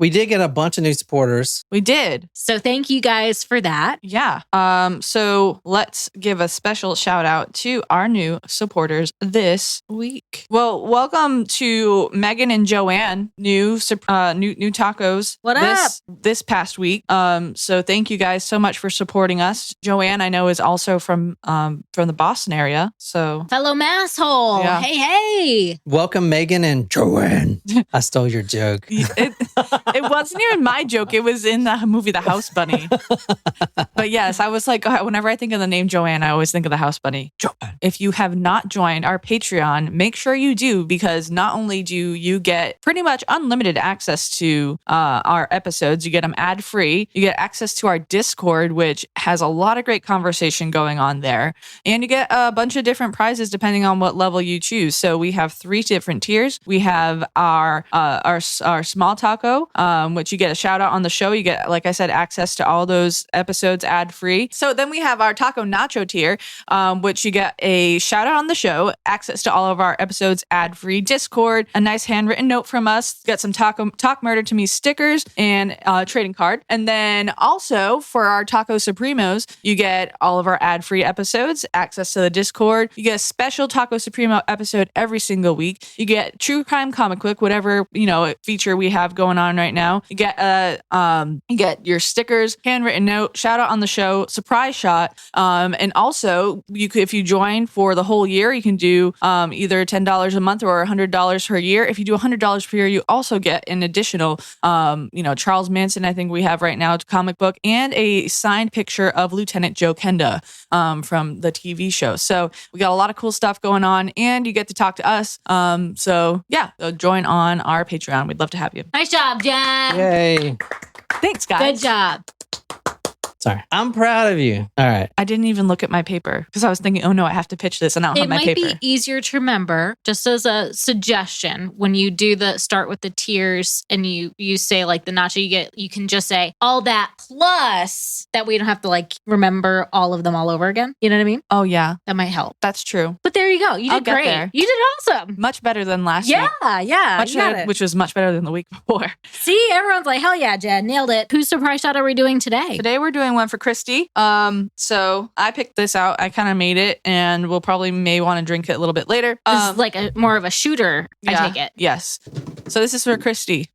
We did get a bunch of new supporters. We did. So thank you guys for that. Yeah. So let's give a special shout out to our new supporters this week. Well, welcome to Megan and Joanne, new tacos. What up? This past week. So thank you guys so much for supporting us. Joanne, I know, is also from the Boston area. So Fellow masshole. Yeah. Hey. Welcome, Megan and Joanne. I stole your joke. It wasn't even my joke. It was in the movie The House Bunny. But yes, I was like, whenever I think of the name Joanne, I always think of The House Bunny. Joanne. If you have not joined our Patreon, make sure you do, because not only do you get pretty much unlimited access to our episodes, you get them ad-free, you get access to our Discord, which has a lot of great conversation going on there, and you get a bunch of different prizes depending on what level you choose. So we have 3 different tiers. We have our small taco, which you get a shout out on the show. You get, like I said, access to all those episodes ad-free. So then we have our taco nacho tier, which you get a shout out on the show, access to all of our episodes ad-free, Discord, a nice handwritten note from us, get some Talk Murder to Me stickers, and a trading card. And then also for our Taco Supremos, you get all of our ad-free episodes, access to the Discord. You get a special Taco Supremo episode every single week. You get True Crime Comic Book, whatever, feature we have going on right now. You get your stickers, handwritten note, shout out on the show, surprise shot. And also if you join for the whole year, you can do either $10 a month or $100 per year. If you do $100 per year, you also get an additional, Charles Manson, I think we have right now, comic book, and a signed picture of Lieutenant Joe Kenda from the TV show. So we got a lot of cool stuff going on, and you get to talk to us. So join on our Patreon. We'd love to have you. Nice job, Jen. Yay. Thanks, guys. Good job. Sorry. I'm proud of you. All right. I didn't even look at my paper because I was thinking, oh no, I have to pitch this and I don't have my paper. It might be easier to remember, just as a suggestion, when you do start with the tiers and you say like the nacho, you can just say all that plus that we don't have to remember all of them all over again. You know what I mean? Oh yeah. That might help. That's true. But there you go. You did great. There. You did awesome. Much better than last week. Yeah. Which was much better than the week before. See, everyone's like, hell yeah, Jen, nailed it. Whose surprise shot are we doing today? Today we're doing one for Christy. So I picked this out. I kind of made it, and we'll may want to drink it a little bit later. This is like more of a shooter, I take it. Yes. So this is for Christy.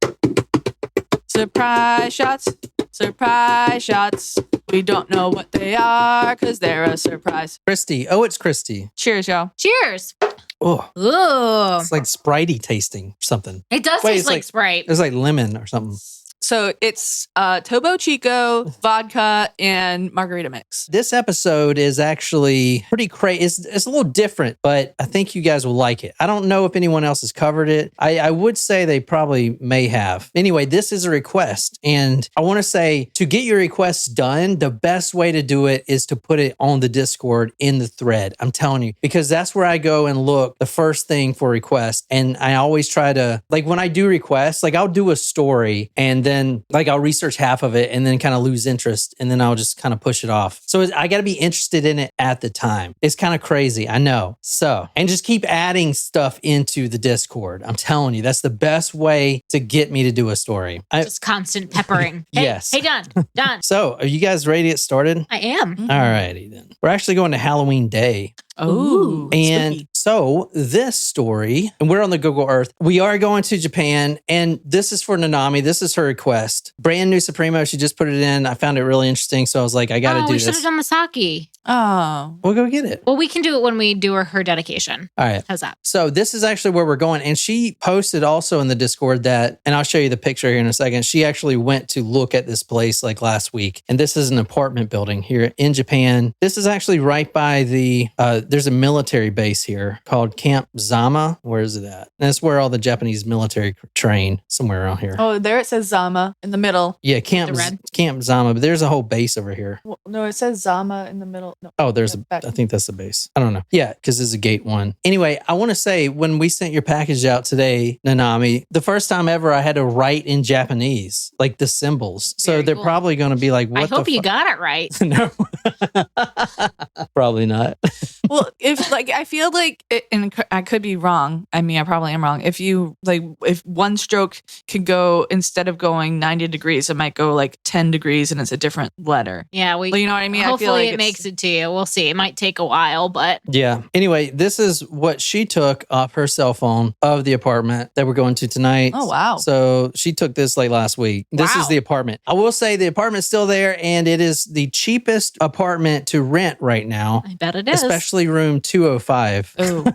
Surprise shots. Surprise shots. We don't know what they are because they're a surprise. Christy. Oh, it's Christy. Cheers, y'all. Cheers. Oh, Ooh. it's like Spritey tasting or something. It does taste like Sprite. It's like lemon or something. So it's Topo Chico, vodka, and margarita mix. This episode is actually pretty crazy. It's a little different, but I think you guys will like it. I don't know if anyone else has covered it. I would say they probably may have. Anyway, this is a request. And I want to say, to get your requests done, the best way to do it is to put it on the Discord in the thread. I'm telling you, because that's where I go and look the first thing for requests. And I always try to, when I do requests, I'll do a story and then I'll research half of it and then kind of lose interest and then I'll just kind of push it off. So I got to be interested in it at the time. It's kind of crazy, I know. So, and just keep adding stuff into the Discord. I'm telling you, that's the best way to get me to do a story. Just constant peppering. Yes. Hey, done. So, are you guys ready to get started? I am. All righty then. We're actually going to Halloween Day. Ooh. And spooky. so this story, and we're on the Google Earth, we are going to Japan, and this is for Nanami. This is her request. Brand new Supremo. She just put it in. I found it really interesting. So I was like, I got to do we this. should have done the sake. Oh. We'll go get it. Well, we can do it when we do her dedication. All right. How's that? So this is actually where we're going. And she posted also in the Discord that, and I'll show you the picture here in a second, she actually went to look at this place last week. And this is an apartment building here in Japan. This is actually right by there's a military base here called Camp Zama. Where is it at? And that's where all the Japanese military train, somewhere around here. Oh, there it says Zama in the middle. Yeah, Camp Zama, but there's a whole base over here. Well, no, it says Zama in the middle. No. Oh, I think that's the base. I don't know. Yeah, because there's a gate 1. Anyway, I want to say when we sent your package out today, Nanami, the first time ever I had to write in Japanese, the symbols. So they're probably going to be like, what I hope you got it right. No. Probably not. Well, if like I feel like, and I could be wrong. I mean, I probably am wrong. If you like, if one stroke could go instead of going 90 degrees, it might go like 10 degrees, and it's a different letter. Yeah, Well, you know what I mean. Hopefully, I feel like it makes it to you. We'll see. It might take a while, but Yeah. Anyway, this is what she took off her cell phone of the apartment that we're going to tonight. Oh, wow. So she took this late last week. This Wow. is the apartment. I will say the apartment's still there, and it is the cheapest apartment to rent right now, I bet it is. especially room 205. Oh,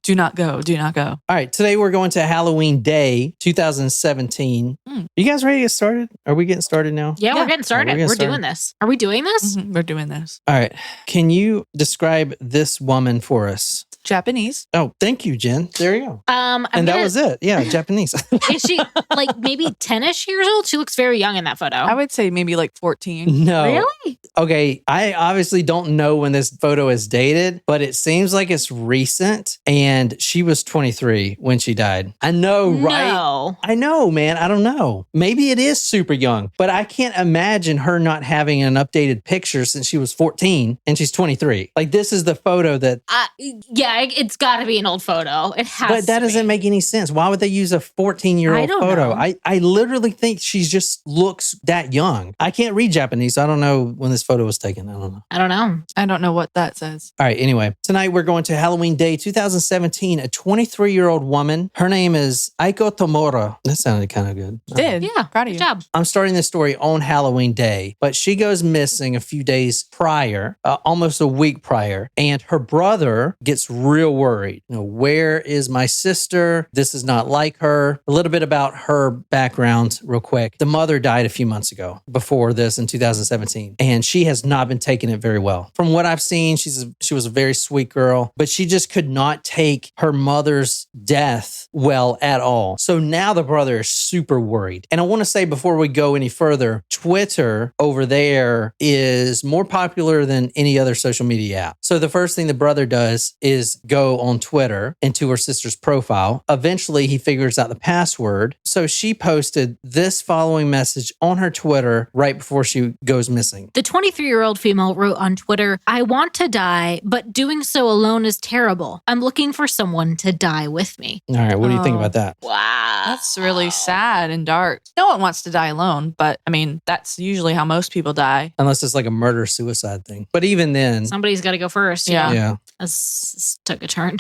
do not go. Do not go. All right. Today we're going to Halloween Day 2017. You guys ready to get started? Are we getting started now? Yeah, Yeah. we're getting started. We're getting We're started. doing this. Are we doing this? We're doing this. All right. Can you describe this woman for us? Japanese. Oh, thank you, Jen. There you go. And that was it. Yeah, Japanese. Is she like maybe 10ish years old? She looks very young in that photo. I would say maybe like 14. No. Really? Okay, I obviously don't know when this photo is dated, but it seems like it's recent. And she was 23 when she died. I know, right? No. I know, man. I don't know. Maybe it is super young, but I can't imagine her not having an updated picture since she was 14 and she's 23. Like, this is the photo that. Yeah, it's got to be an old photo. It has But that to doesn't be. make any sense. Why would they use a 14-year-old I don't photo? know. I literally think she just looks that young. I can't read Japanese, so I don't know when this photo was taken. I don't know. I don't know. I don't know what that says. All right, anyway, tonight we're going to Halloween Day 2017. A 23-year-old woman. Her name is Aiko Tamura. That sounded kind of good. Did. Yeah, Proud of you. good job. I'm starting this story on Halloween Day, but she goes missing a few days prior, almost a week prior, and her brother gets real worried. You know, where is my sister? This is not like her. A little bit about her background, real quick. The mother died a few months ago before this in 2017, and she has not been taking it very well. From what I've seen, she was a very sweet girl, but she just could not take her mother's death well at all. So now the brother is super worried. And I want to say before we go any further, Twitter over there is more popular than any other social media app. So the first thing the brother does is go on Twitter into her sister's profile. Eventually, he figures out the password. So she posted this following message on her Twitter right before she goes missing. The 23-year-old female wrote on Twitter, "I want to die, but doing so alone is terrible. I'm looking for someone to die with me." All right, what do you think Oh. about that? Wow. That's really sad and dark. No one wants to die alone, but I mean, that's usually how most people die. Unless it's like a murder-suicide thing. But even then, Somebody's got to go first. Yeah. yeah. This took a turn.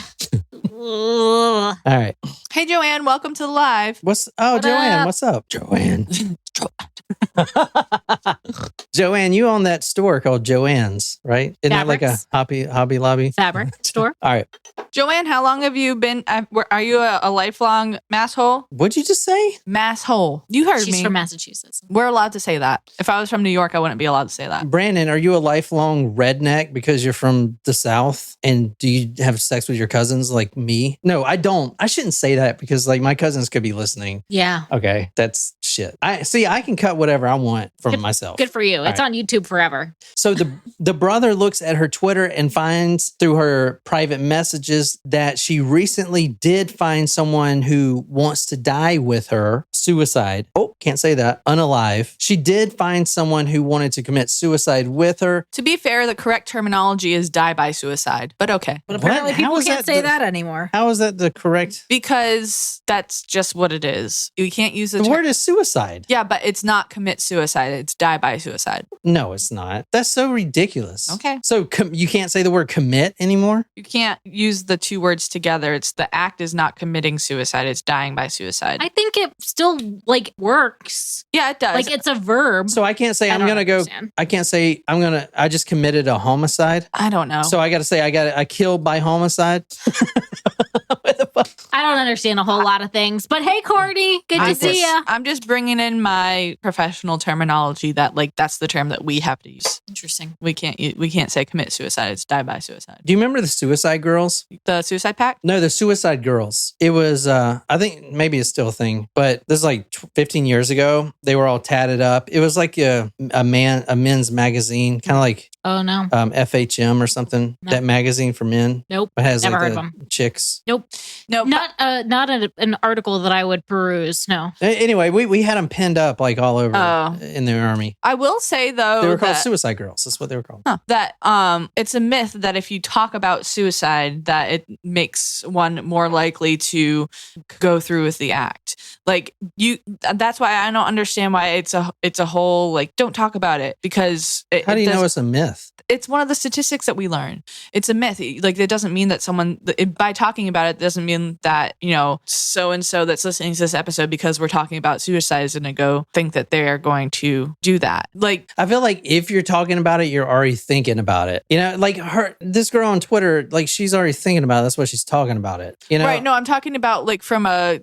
Ugh. All right. Hey, Joanne, welcome to the live. What What Joanne, up? what's up? Joanne. Joanne, you own that store called Joanne's, right? Isn't that like a Hobby Lobby? Fabric store. All right. Joanne, how long have you been? Are you a lifelong masshole? What'd you just say? Masshole. You heard She's me. from Massachusetts. We're allowed to say that. If I was from New York, I wouldn't be allowed to say that. Brandon, are you a lifelong redneck because you're from the South? And do you have sex with your cousins like me? No, I don't. I shouldn't say that because like my cousins could be listening. Yeah. Okay, that's shit. I can cut whatever I want from myself. Good for you. All It's on YouTube forever. So the brother looks at her Twitter and finds through her private messages that she recently did find someone who wants to die with her. Suicide. Oh, can't say that. Unalive. She did find someone who wanted to commit suicide with her. To be fair, the correct terminology is die by suicide, but okay. But apparently How people is can't that say the- that anymore. How is that the correct? Because that's just what it is. You can't use the The term. word is suicide. Yeah, but it's not commit suicide. It's die by suicide. No, it's not. That's so ridiculous. Okay. So you can't say the word commit anymore? You can't use the two words together. It's the act is not committing suicide. It's dying by suicide. I think it still like works. Yeah, it does. Like it's a verb. So I can't say I I'm don't going to go. understand. I can't say I just committed a homicide. I don't know. So I got to say I killed by homicide. What the fuck? I don't understand a whole lot of things. But hey, Courtney, good to see ya. I'm just bringing in my professional terminology that like that's the term that we have to use. Interesting. We can't say commit suicide. It's die by suicide. Do you remember the Suicide Girls? The suicide pact? No, the Suicide Girls. It was, I think maybe it's still a thing, but this is like 15 years ago. They were all tatted up. It was like a men's magazine, kind of like Oh no. FHM or something. No. That magazine for men. Nope. It has Never like heard the of 'em. chicks. Nope. No, Not an article that I would peruse. No. Anyway, we had them pinned up like all over in the army. I will say though, They were called suicide girls. That's what they were called. That it's a myth that if you talk about suicide, that it makes one more likely to go through with the act. Like that's why I don't understand why it's a whole like don't talk about it, because how do you know it's a myth? It's one of the statistics that we learn. It's a myth. Like it doesn't mean that someone by talking about it doesn't mean that so and so that's listening to this episode because we're talking about suicide is going to go think that they are going to do that. Like I feel like if you're talking about it, you're already thinking about it. Like this girl on Twitter, like she's already thinking about it. That's why she's talking about it. Right? No, I'm talking about like from a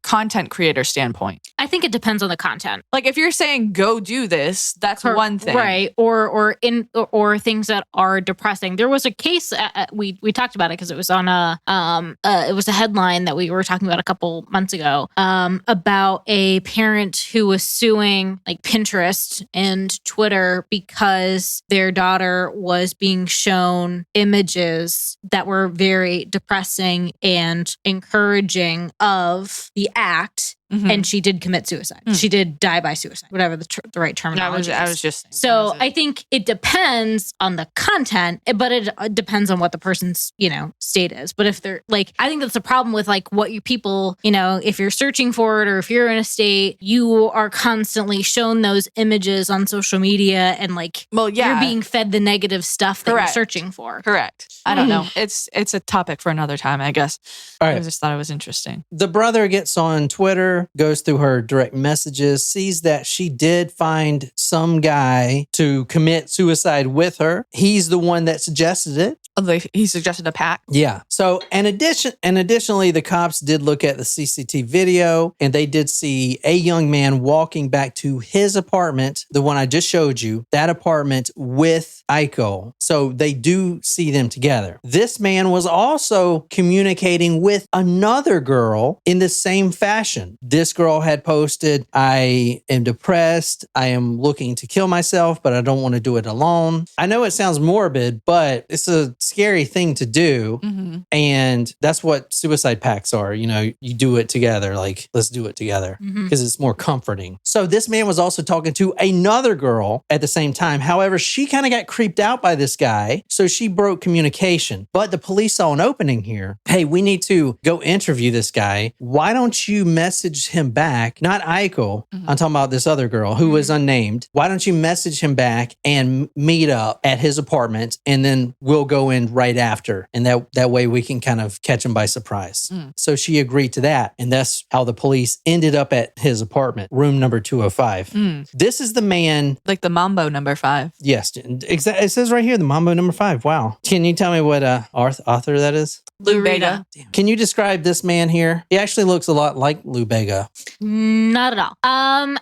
content creator standpoint. I think it depends on the content. Like if you're saying go do this, that's one thing, right? Or things that are depressing. There was a case we talked about it because it was on it was a headline that we were talking about a couple months ago about a parent who was suing like Pinterest and Twitter because their daughter was being shown images that were very depressing and encouraging of the act. Mm-hmm. And she did commit suicide. Mm. She did die by suicide, whatever the right terminology is. I was just saying. So I think it depends on the content, but it depends on what the person's, state is. But if they're like, I think that's the problem with like what you people, if you're searching for it or if you're in a state, you are constantly shown those images on social media and like, you're being fed the negative stuff that you're searching for. Correct. I don't know. It's a topic for another time, I guess. All right. I just thought it was interesting. The brother gets on Twitter, goes through her direct messages, sees that she did find some guy to commit suicide with her. He's the one that suggested it. He suggested a pact. Yeah. So, additionally, the cops did look at the CCTV video and they did see a young man walking back to his apartment, the one I just showed you, that apartment with Aiko. So they do see them together. This man was also communicating with another girl in the same fashion. This girl had posted, I am depressed. I am looking to kill myself, but I don't want to do it alone. I know it sounds morbid, but it's a scary thing to do. Mm-hmm. And that's what suicide pacts are. You do it together. Like, let's do it together because it's more comforting. So this man was also talking to another girl at the same time. However, she kind of got creeped out by this guy. So she broke communication. But the police saw an opening here. Hey, we need to go interview this guy. Why don't you message him back? Not Aiko. Mm-hmm. I'm talking about this other girl who was unnamed. Why don't you message him back and meet up at his apartment and then we'll go in right after. And that way we can kind of catch him by surprise. Mm. So she agreed to that. And that's how the police ended up at his apartment, room number 205. Mm. This is the man. Like the Mambo number 5. Yes. It says right here, the Mambo number 5. Wow. Can you tell me what author that is? Lou Bega. Can you describe this man here? He actually looks a lot like Lou Bega. Not at all.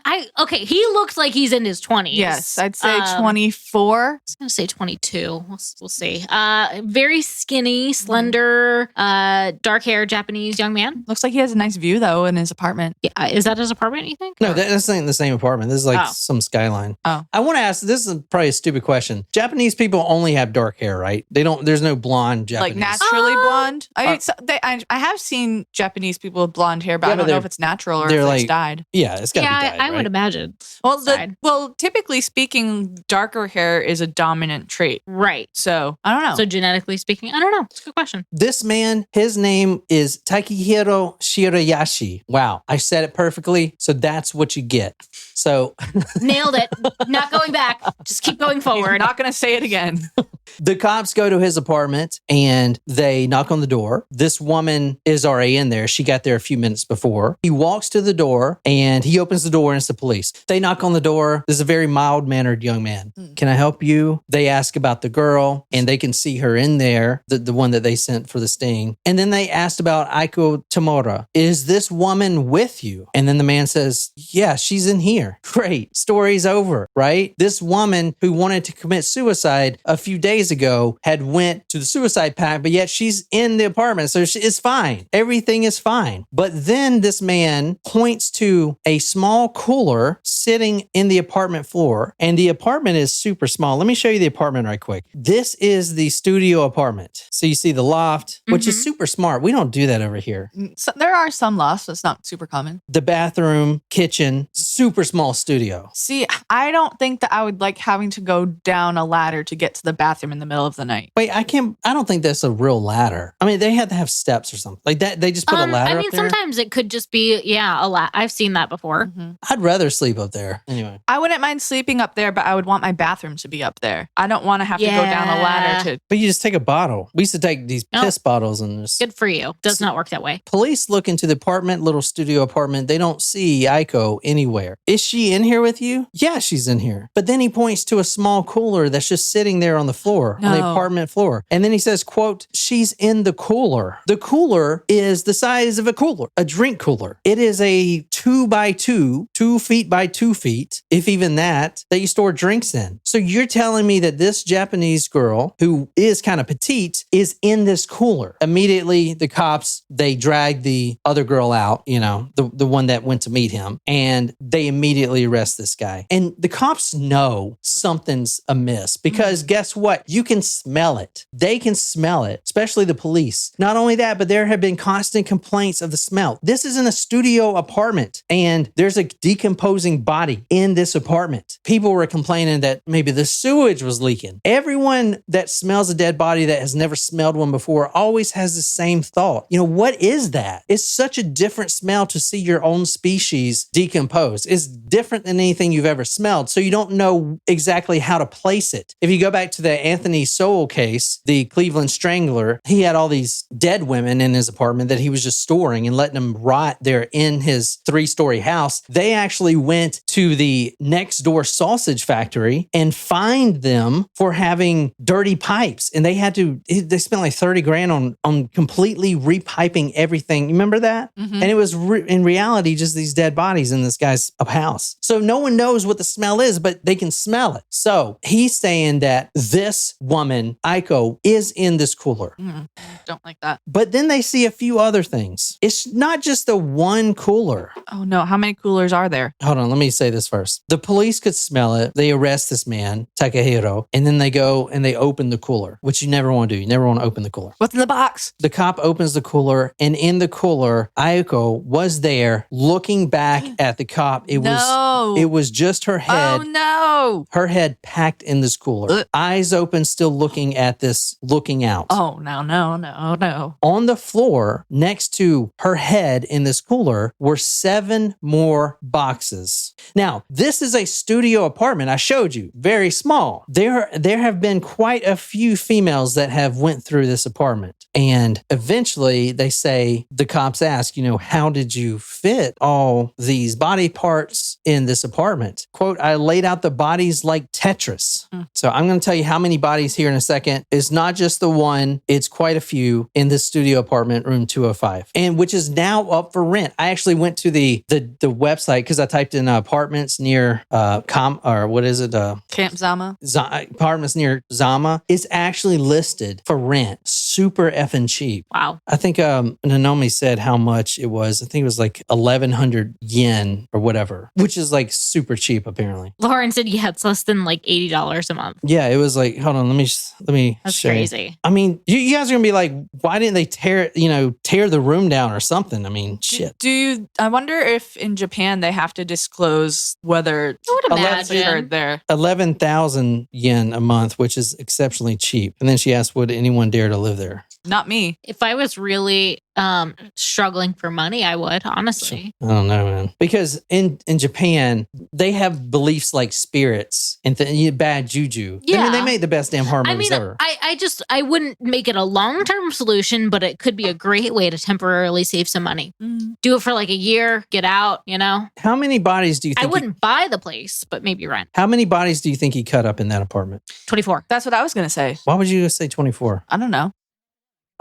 He looks like he's in his 20s. Yes, I'd say 24. I was going to say 22. We'll see. Very skinny, slender, dark hair, Japanese young man. Looks like he has a nice view though in his apartment. Yeah, is that his apartment, you think? No, that's not in the same apartment. This is like some skyline. Oh. I want to ask, this is probably a stupid question. Japanese people only have dark hair, right? There's no blonde Japanese. Like naturally blonde? I have seen Japanese people with blonde hair, but I don't know if it's natural or if it's dyed. Yeah, it's got to be dyed, I would imagine. Well, typically speaking, darker hair is a dominant trait. Right. So, I don't know. So genetically speaking, I don't know. It's a good question. This man, his name is Takahiro Shiraishi. Wow, I said it perfectly. So that's what you get. So nailed it. Not going back. Just keep going forward. Not going to say it again. The cops go to his apartment and they knock on the door. This woman is already in there. She got there a few minutes before. He walks to the door and he opens the door and it's the police. They knock on the door. This is a very mild-mannered young man. Can I help you? They ask about the girl and they can see her in there, the one that they sent for the sting. And then they asked about Aiko Tamura. Is this woman with you? And then the man says, yeah, she's in here. Great. Story's over, right? This woman who wanted to commit suicide a few days ago had went to the suicide pact, but yet she's in in the apartment. So it's fine. Everything is fine. But then this man points to a small cooler sitting in the apartment floor, and the apartment is super small. Let me show you the apartment right quick. This is the studio apartment. So you see the loft, which is super smart. We don't do that over here. So there are some lofts. It's not super common. The bathroom, kitchen, super small studio. See, I don't think that I would like having to go down a ladder to get to the bathroom in the middle of the night. Wait, I don't think that's a real ladder. I mean, they had to have steps or something like that. They just put a ladder up there. Sometimes it could just be, a ladder. I've seen that before. I'd rather sleep up there. Anyway. I wouldn't mind sleeping up there, but I would want my bathroom to be up there. I don't want to have to go down a ladder to... But you just take a bottle. We used to take these piss bottles and just... Good for you. Does not work that way. Police look into the apartment, little studio apartment. They don't see Aiko anywhere. Is she in here with you? Yeah, she's in here. But then he points to a small cooler that's just sitting there on the floor, on the apartment floor. And then he says, quote, she's in the cooler. The cooler is the size of a cooler, a drink cooler. It is a 2x2, 2 feet by 2 feet, if even that you store drinks in. So you're telling me that this Japanese girl, who is kind of petite, is in this cooler. Immediately, the cops, they drag the other girl out, the one that went to meet him, and they immediately arrest this guy. And the cops know something's amiss because guess what? You can smell it. They can smell it, especially the police. Not only that, but there have been constant complaints of the smell. This is in a studio apartment, and there's a decomposing body in this apartment. People were complaining that maybe the sewage was leaking. Everyone that smells a dead body that has never smelled one before always has the same thought. What is that? It's such a different smell to see your own species decompose. It's different than anything you've ever smelled, so you don't know exactly how to place it. If you go back to the Anthony Sowell case, the Cleveland Strangler, he had all these dead women in his apartment that he was just storing and letting them rot there in his 3-story house. They actually went to the next door sausage factory and fined them for having dirty pipes. And they spent like 30 grand on completely repiping everything. You remember that? And it was in reality just these dead bodies in this guy's house. So no one knows what the smell is, but they can smell it. So he's saying that this woman, Aiko, is in this cooler. Don't like that. But then they see a few other things. It's not just the one cooler. Oh no, how many coolers are there? Hold on, let me say this first. The police could smell it. They arrest this man, Takahiro, and then they go and they open the cooler, which you never want to do. You never want to open the cooler. What's in the box? The cop opens the cooler, and in the cooler, Aiko was there looking back at the cop. It was just her head. Oh no. Her head packed in this cooler. Eyes open, still looking at this, looking out. Oh, no. On the floor next to her head in this cooler were 7 more boxes. Now, this is a studio apartment. I showed you. Very small. There have been quite a few females that have went through this apartment. And eventually they say, the cops ask, how did you fit all these body parts in this apartment? Quote, I laid out the bodies like Tetris. So I'm going to tell you how many bodies here in a second. It's not just the one. It's quite a few in this studio apartment, room 205, and which is now up for rent. I actually went to the website because I typed in apartments near Camp Zama. Apartments near Zama. It's actually listed for rent. Super effing cheap. Wow. I think Nanomi said how much it was. I think it was like 1,100 yen or whatever, which is like super cheap apparently. Lauren said, yeah, it's less than like $80 a month. Yeah, it was like, hold on, let me That's show crazy. You. I mean, you guys are gonna be like, why didn't they tear the room down or something? I mean, shit. I wonder if in Japan they have to disclose whether I would imagine there 11,000 yen a month, which is exceptionally cheap. And then she asked, would anyone dare to live there? Not me. If I was really struggling for money, I would, honestly. I don't know, man. Because in Japan, they have beliefs like spirits and bad juju. Yeah. I mean, they made the best damn horror movies ever. I wouldn't make it a long-term solution, but it could be a great way to temporarily save some money. Do it for like a year, get out, How many bodies do you think? I wouldn't buy the place, but maybe rent. How many bodies do you think he cut up in that apartment? 24. That's what I was going to say. Why would you say 24? I don't know.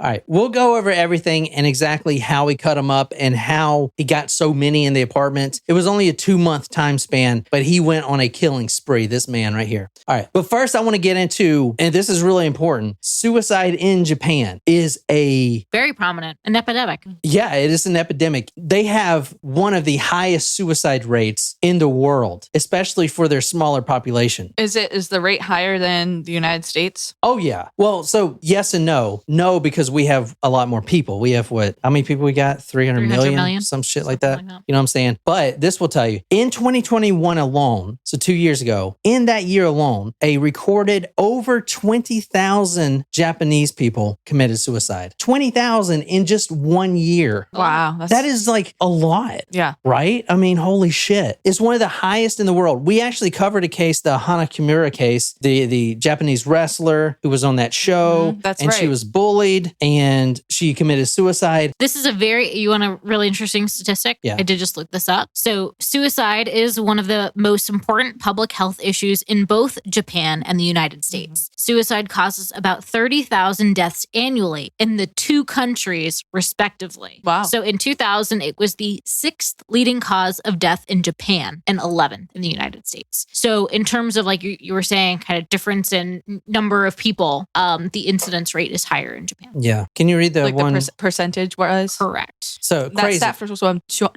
All right. We'll go over everything and exactly how he cut them up and how he got so many in the apartment. It was only a 2-month time span, but he went on a killing spree, this man right here. All right. But first, I want to get into, and this is really important, suicide in Japan is a... very prominent, an epidemic. Yeah, it is an epidemic. They have one of the highest suicide rates in the world, especially for their smaller population. Is the rate higher than the United States? Oh, yeah. Well, so yes and no. No, because we have a lot more people. We have what? How many people we got? 300 million? Some shit like that. You know what I'm saying? But this will tell you, in 2021 alone, so 2 years ago, in that year alone, a recorded over 20,000 Japanese people committed suicide. 20,000 in just 1 year. Wow. That is like a lot. Yeah. Right? I mean, holy shit. It's one of the highest in the world. We actually covered a case, the Kimura case, the Japanese wrestler who was on that show. That's and right. She was bullied and she committed suicide. This is you want a really interesting statistic? Yeah. I did just look this up. So suicide is one of the most important public health issues in both Japan and the United States. Suicide causes about 30,000 deaths annually in the two countries, respectively. Wow. So in 2000, it was the 6th leading cause of death in Japan and 11th in the United States. So in terms of like you were saying, kind of difference in number of people, the incidence rate is higher in Japan. Yeah. Can you read the Like one? the percentage was? Correct. So That crazy. stat was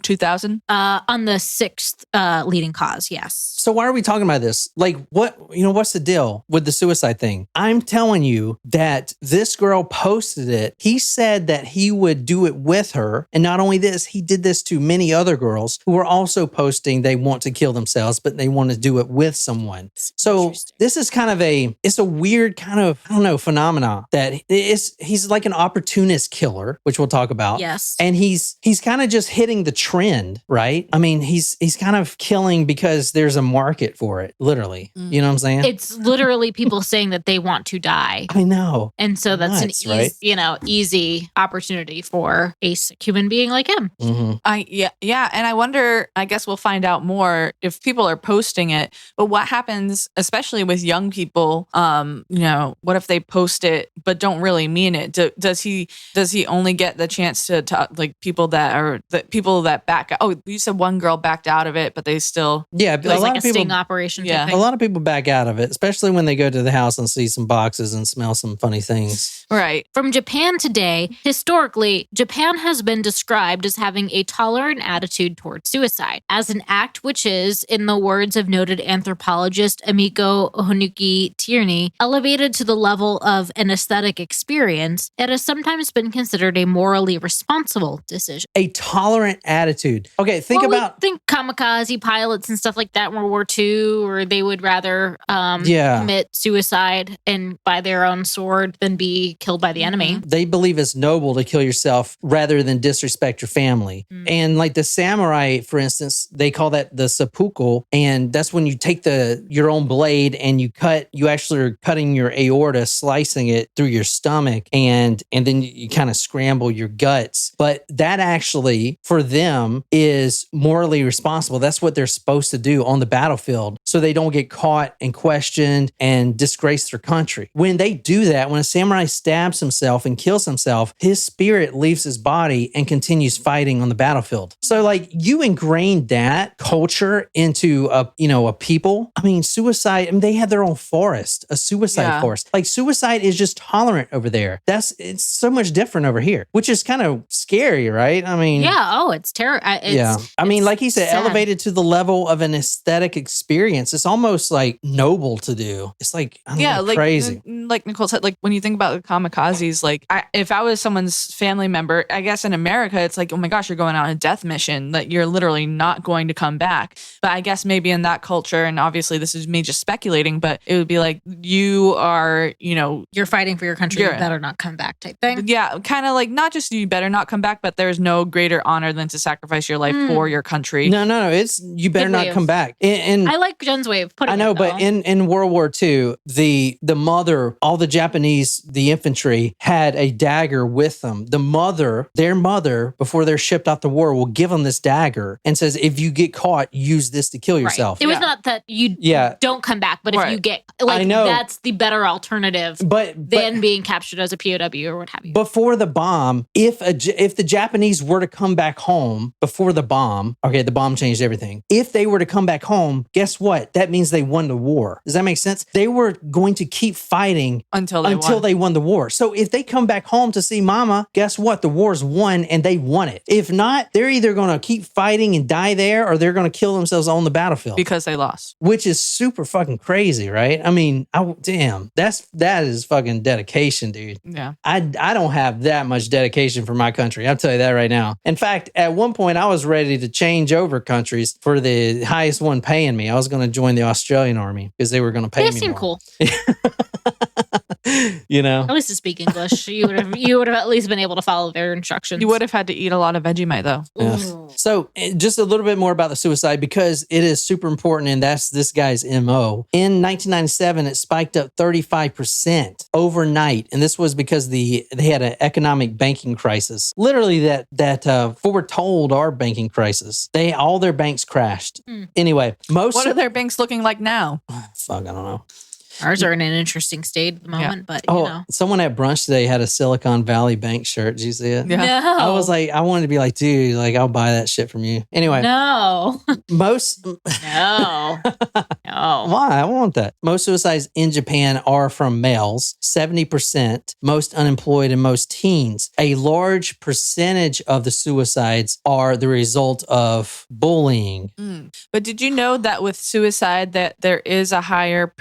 2000? On the 6th leading cause, yes. So why are we talking about this? Like, what's the deal with the suicide thing? I'm telling you that this girl posted it. He said that he would do it with her. And not only this, he did this to many other girls who were also posting they want to kill themselves, but they want to do it with someone. So this is kind of it's a weird kind of, I don't know, phenomena that he's like an opportunist killer, which we'll talk about. Yes. And he's kind of just hitting the trend, right? I mean, he's kind of killing because there's a market for it, literally. You know what I'm saying? It's literally people saying that they want to die. I know. And so that's Nuts, an right? easy opportunity for a human being like him. Mm-hmm. Yeah. And I wonder, I guess we'll find out more if people are posting it, but what happens, especially with young people, what if they post it, but don't really mean it? Does he only get the chance to talk, like people that back out? Oh, you said one girl backed out of it, but they still. Yeah. It was like a sting operation. Yeah. Type A thing. lot of people back out of it, especially when they go to the house and see some boxes and smell some funny things. Right. From Japan today, historically, Japan has been described as having a tolerant attitude towards suicide, as an act which is, in the words of noted anthropologist Amiko Honuki Tierney, elevated to the level of an aesthetic experience. It has sometimes been considered a morally responsible decision. A tolerant attitude. Okay, think kamikaze pilots and stuff like that in World War II, or they would rather commit suicide and by their own sword than be killed by the enemy. They believe it's noble to kill yourself rather than disrespect your family. And like the samurai, for instance, they call that the seppuku. And that's when you take your own blade and you actually are cutting your aorta, slicing it through your stomach, and then you kind of scramble your guts. But that actually, for them, is morally responsible. That's what they're supposed to do on the battlefield so they don't get caught and questioned and disgrace their country. When they do that, when a samurai stabs himself and kills himself, his spirit leaves his body and continues fighting on the battlefield. So like you ingrained that culture into a people. I mean, suicide, they had their own forest, a suicide forest. Like suicide is just tolerant over there. It's so much different over here, which is kind of scary, right? I mean, it's terrible. I mean, like he said, sad. Elevated to the level of an aesthetic experience. It's almost like noble to do. It's like, I don't know, like crazy. Like Nicole said, like when you think about the kamikazes, like if I was someone's family member, I guess in America, it's like, oh my gosh, you're going on a death mission that you're literally not going to come back. But I guess maybe in that culture, and obviously this is me just speculating, but it would be like you are, you're fighting for your country, you better not come back type thing. Yeah, kind of like not just you better not come back, but there's no greater honor than to sacrifice your life for your country. No, it's you better not come back. I like Jen's way of putting it. I know, it, but in World War II, the mother, all the Japanese, the infantry had a dagger with them. Their mother, before they're shipped out to war, will give them this dagger and says, if you get caught, use this to kill yourself. It was not that you don't come back, but if you get, I know. that's the better alternative than being captured as a POW or what have you. Before the bomb, if the Japanese were to come back home before the bomb, okay, the bomb changed everything. If they were to come back home, guess what? That means they won the war. Does that make sense? They were going to keep fighting until they won the war. So if they come back home to see mama, guess what? The war's won and they won it. If not, they're either going to keep fighting and die there or they're going to kill themselves on the battlefield. Because they lost. Which is super fucking crazy, right? I mean, damn, that is fucking dedication, dude. Yeah. I don't have that much dedication for my country. I'll tell you that right now. In fact, at one point I was ready to change over countries for the highest one paying me. I was going to join the Australian army because they were going to pay me more. They seem cool. You know, at least to speak English, you would have at least been able to follow their instructions. You would have had to eat a lot of Vegemite though. Yes. So just a little bit more about the suicide because it is super important, and that's this guy's MO. In 1997, it spiked up 35% overnight, and this was because they had an economic banking crisis. Literally, that foretold our banking crisis. All their banks crashed. Anyway, what are their banks looking like now? Fuck, I don't know. Ours are in an interesting state at the moment, but you know. Someone at brunch today had a Silicon Valley Bank shirt. Did you see it? Yeah. No. I was like, I wanted to be like, dude, like I'll buy that shit from you. Anyway. No. Most. No. No. Why? I want that. Most suicides in Japan are from males, 70%, most unemployed and most teens. A large percentage of the suicides are the result of bullying. But did you know that with suicide that there is a higher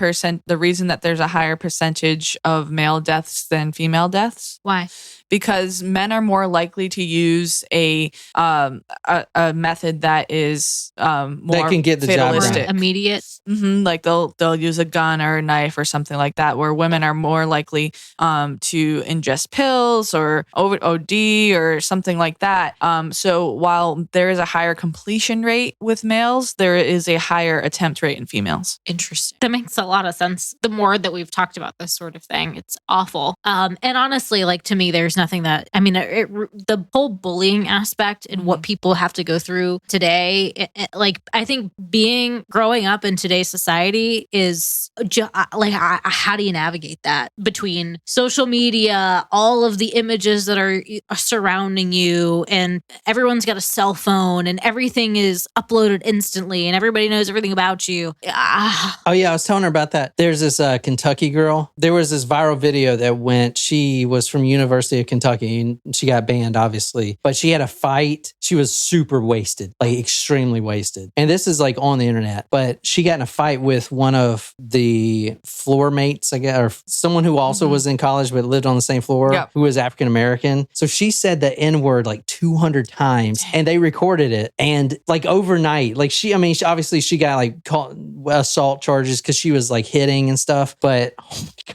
the reason that there's a higher percentage of male deaths than female deaths? Why? Because men are more likely to use a method that is more that can get the fatalistic, job immediate. Like they'll use a gun or a knife or something like that. Where women are more likely to ingest pills or OD or something like that. So while there is a higher completion rate with males, there is a higher attempt rate in females. Interesting. That makes a lot of sense. The more that we've talked about this sort of thing, it's awful. And honestly, like to me, there's nothing that, I mean, the whole bullying aspect and what people have to go through today, like I think growing up in today's society is like, how do you navigate that between social media, all of the images that are surrounding you, and everyone's got a cell phone and everything is uploaded instantly and everybody knows everything about you. Oh yeah, I was telling her about that. There's this Kentucky girl. There was this viral video that went, she was from University of Kentucky and she got banned obviously, but she had a fight. She was super wasted, like extremely wasted. And this is like on the internet, but she got in a fight with one of the floor mates, I guess, or someone who also was in college but lived on the same floor, who was African American. So she said the N-word like 200 times and they recorded it. And like overnight, like she obviously she got like caught assault charges because she was like hitting and stuff. But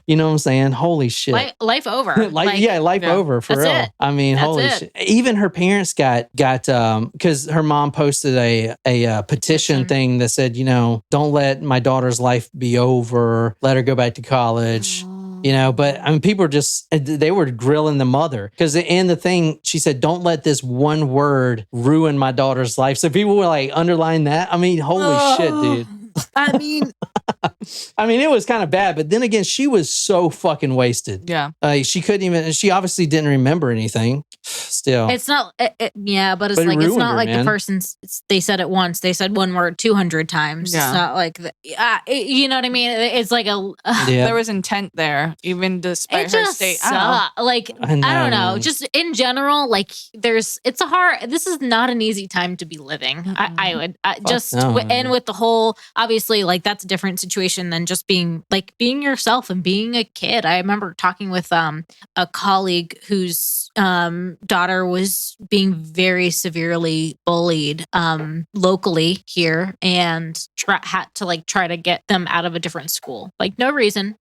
you know what I'm saying? Holy shit. Life over. life over for real. It. I mean, holy shit. Even her parents got because her mom posted a petition thing that said, you know, don't let my daughter's life be over. Let her go back to college. You know, but I mean, people were they were grilling the mother because in the thing, she said, don't let this one word ruin my daughter's life. So people were like underlining that. I mean, holy shit, dude. I mean, it was kind of bad, but then again, she was so fucking wasted. Yeah. She obviously didn't remember anything. Still. It's not, but it's like, it's not like the person's, they said it once, they said one word 200 times. Yeah. It's not like, you know what I mean? It's like there was intent there, even despite her state. I don't know. Just in general, like this is not an easy time to be living. And with the whole, obviously, like that's a different situation than just being yourself and being a kid. I remember talking with a colleague whose daughter was being very severely bullied locally here, and had to try to get them out of a different school. Like no reason,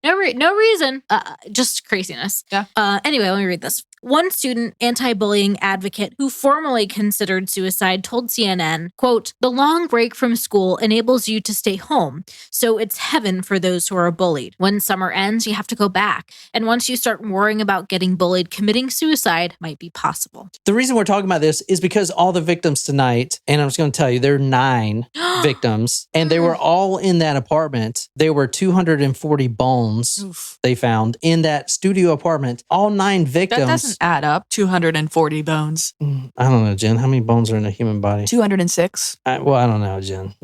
just craziness. Yeah. Anyway, let me read this. One student anti-bullying advocate who formally considered suicide told CNN, quote, "The long break from school enables you to stay home, so it's heaven for those who are bullied. When summer ends, you have to go back. And once you start worrying about getting bullied, committing suicide might be possible." The reason we're talking about this is because all the victims tonight, and I'm just going to tell you, there are 9 victims, and they were all in that apartment. There were 240 bones they found in that studio apartment. All 9 victims. That doesn't add up. 240 bones. I don't know, Jen. How many bones are in a human body? 206. I don't know, Jen.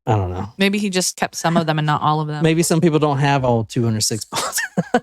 I don't know. Maybe he just kept some of them and not all of them. Maybe some people don't have all 206 bones.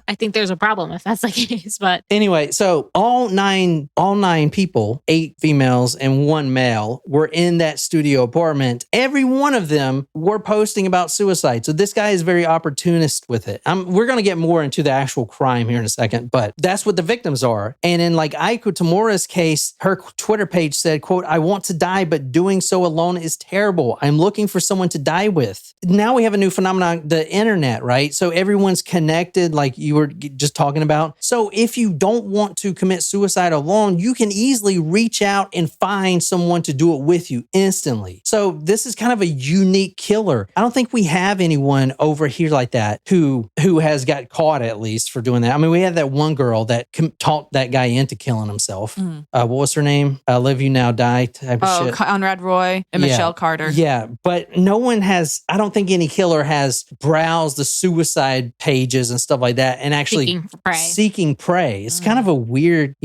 I think there's a problem if that's the case, but anyway, so all nine people, 8 females and 1 male, were in that studio apartment. Every one of them were posting about suicide. So this guy is very opportunist with it. We're going to get more into the actual crime here in a second, but that's what the victims are. And in like Aiko Tamura's case, her Twitter page said, quote, "I want to die, but doing so alone is terrible. I'm looking for someone to die with." Now we have a new phenomenon, the internet, right? So everyone's connected, like you were just talking about. So if you don't want to commit suicide alone, you can easily reach out and find someone to do it with you instantly. So this is kind of a unique killer. I don't think we have anyone over here like that who has got caught, at least, for doing that. I mean, we had that one girl that talked that guy into killing himself. What was her name? Live You Now Die type of shit. Conrad Roy and Michelle Carter. Yeah, but no one has, I don't think any killer has browsed the suicide pages and stuff like that and actually seeking prey. It's kind of a weird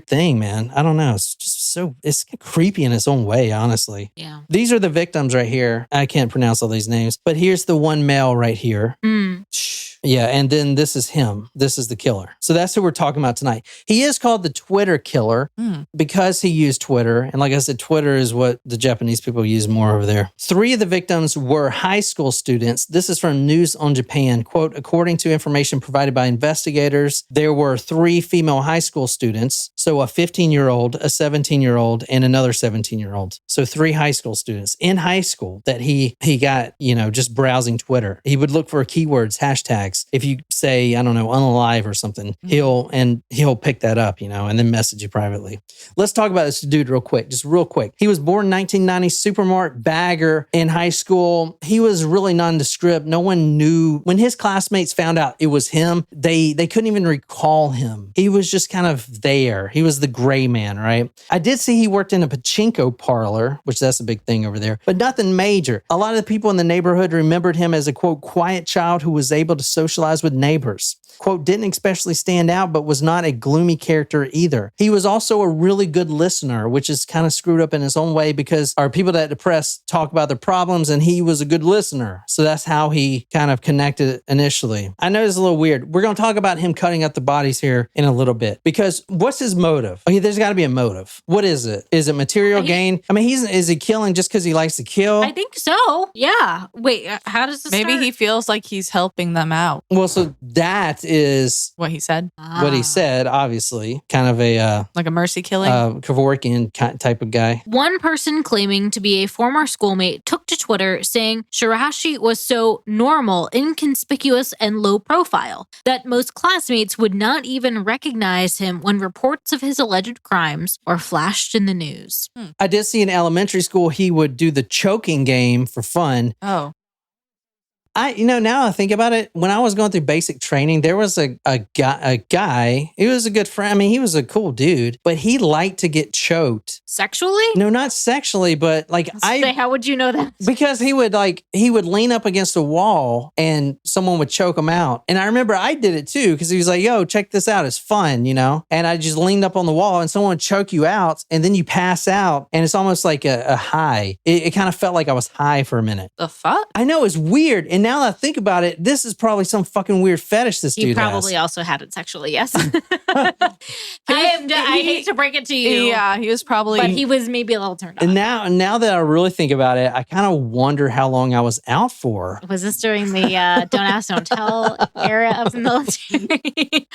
thing, man. I don't know. It's just it's creepy in its own way, honestly. Yeah. These are the victims right here. I can't pronounce all these names, but here's the one male right here. Yeah, and then this is him. This is the killer. So that's who we're talking about tonight. He is called the Twitter killer because he used Twitter. And like I said, Twitter is what the Japanese people use more over there. 3 of the victims were high school students. This is from News on Japan. Quote, "According to information provided by investigators, there were 3 female high school students. So a 15-year-old, a 17-year-old, and another 17-year-old. So 3 high school students in high school that he got, just browsing Twitter. He would look for keywords, hashtags. If you say, I don't know, unalive or something, he'll pick that up, and then message you privately. Let's talk about this dude real quick. He was born in 1990, supermarket bagger in high school. He was really nondescript. No one knew. When his classmates found out it was him, they couldn't even recall him. He was just kind of there. He was the gray man, right? I did see he worked in a pachinko parlor, which that's a big thing over there, but nothing major. A lot of the people in the neighborhood remembered him as a, quote, quiet child who was able to socialize with neighbors. Quote, didn't especially stand out, but was not a gloomy character either. He was also a really good listener, which is kind of screwed up in his own way because our people that depressed talk about their problems and he was a good listener. So that's how he kind of connected initially. I know it's a little weird. We're going to talk about him cutting up the bodies here in a little bit because what's his motive? Okay, there's got to be a motive. What is it? Is it material gain? I mean, is he killing just because he likes to kill? I think so. Yeah. Wait, how does this Maybe he feels like he's helping them out. Well, so that is what he said. What he said, obviously, kind of a like a mercy killing, Kevorkian type of guy. One person claiming to be a former schoolmate took to Twitter saying Shiraishi was so normal, inconspicuous, and low profile that most classmates would not even recognize him when reports of his alleged crimes were flashed in the news. I did see in elementary school he would do the choking game for fun. Oh. Now I think about it, when I was going through basic training, there was a guy, he was a good friend. I mean, he was a cool dude, but he liked to get choked. Sexually? No, not sexually, but like how would you know that? Because he would lean up against a wall and someone would choke him out. And I remember I did it too, because he was like, yo, check this out. It's fun, And I just leaned up on the wall and someone would choke you out and then you pass out and it's almost like a high. It kind of felt like I was high for a minute. The fuck? I know, it's weird. And now that I think about it, this is probably some fucking weird fetish this dude has. He probably also had it sexually, yes. I hate to break it to you. Yeah, he was probably... But he was maybe a little turned on. And now that I really think about it, I kind of wonder how long I was out for. Was this during the don't ask, don't tell era of the military?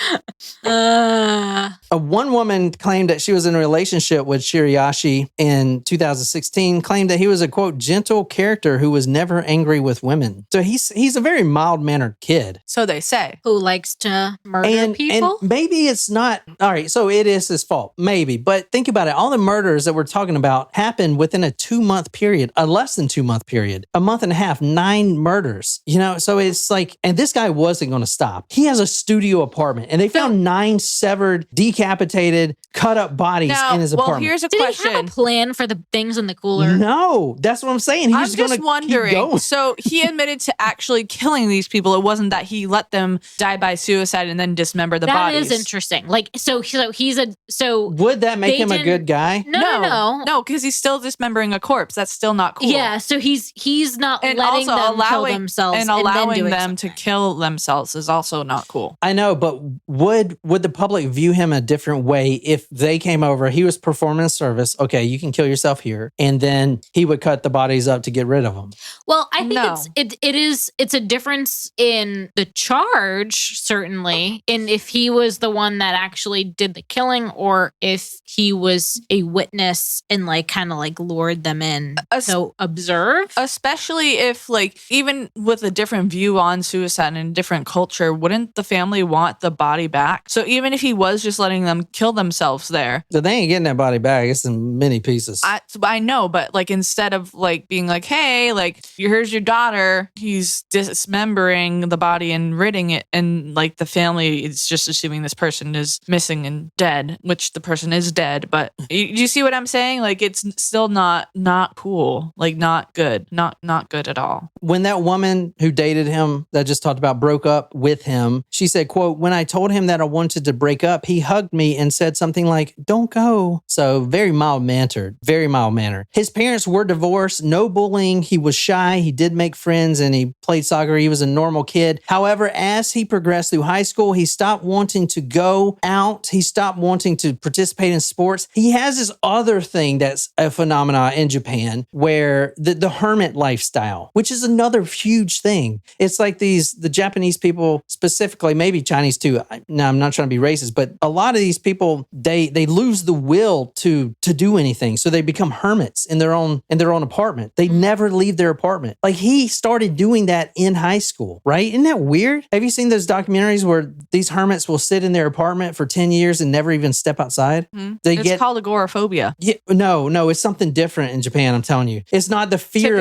One woman claimed that she was in a relationship with Shiraishi in 2016, claimed that he was a, quote, gentle character who was never angry with women. So he he's a very mild-mannered kid. So they say. Who likes to murder people? And maybe it's not, all right, so it is his fault, maybe. But think about it. All the murders that we're talking about happened within a 2-month period, a less than 2-month period, a month and a half, 9 murders. So it's like, and this guy wasn't going to stop. He has a studio apartment, and they found 9 severed, decapitated, cut up bodies in his apartment. Well, here's a Did question. he have a plan for the things in the cooler? No, that's what I'm saying. I'm just wondering. So he admitted to actually killing these people. It wasn't that he let them die by suicide and then dismember the bodies. That is interesting. Like, so would that make him a good guy? No, because he's still dismembering a corpse. That's still not cool. Yeah, so he's not and letting also them kill themselves and allowing then them to kill themselves is also not cool. I know, but would the public view him a different way if they came over? He was performing a service. Okay, you can kill yourself here, and then he would cut the bodies up to get rid of them. Well, I think it's a difference in the charge, certainly, in if he was the one that actually did the killing or if he was a witness and kind of lured them in to observe. Especially if even with a different view on suicide and a different culture, wouldn't the family want the body back? So even if he was just letting them kill themselves there. So they ain't getting that body back. It's in many pieces. I know, but instead of being hey, here's your daughter, he's dismembering the body and ridding it, and the family is just assuming this person is missing and dead, which the person is dead. But you see what I'm saying? It's still not cool, not good, not good at all. When that woman who dated him that I just talked about broke up with him, she said, quote, "When I told him that I wanted to break up, he hugged me and said something like, 'Don't go.'" So very mild-mannered, very mild-mannered. His parents were divorced, no bullying. He was shy. He did make friends and he played soccer. He was a normal kid. However, as he progressed through high school, he stopped wanting to go out. He stopped wanting to participate in sports. He has this other thing that's a phenomenon in Japan where the hermit lifestyle, which is another huge thing. It's the Japanese people specifically, maybe Chinese too. Now, I'm not trying to be racist, but a lot of these people, they lose the will to do anything. So they become hermits in their own apartment. They never leave their apartment. He started doing that in high school, right? Isn't that weird? Have you seen those documentaries where these hermits will sit in their apartment for 10 years and never even step outside? Mm-hmm. It's called agoraphobia. Yeah, no, it's something different in Japan. I'm telling you, it's not the fear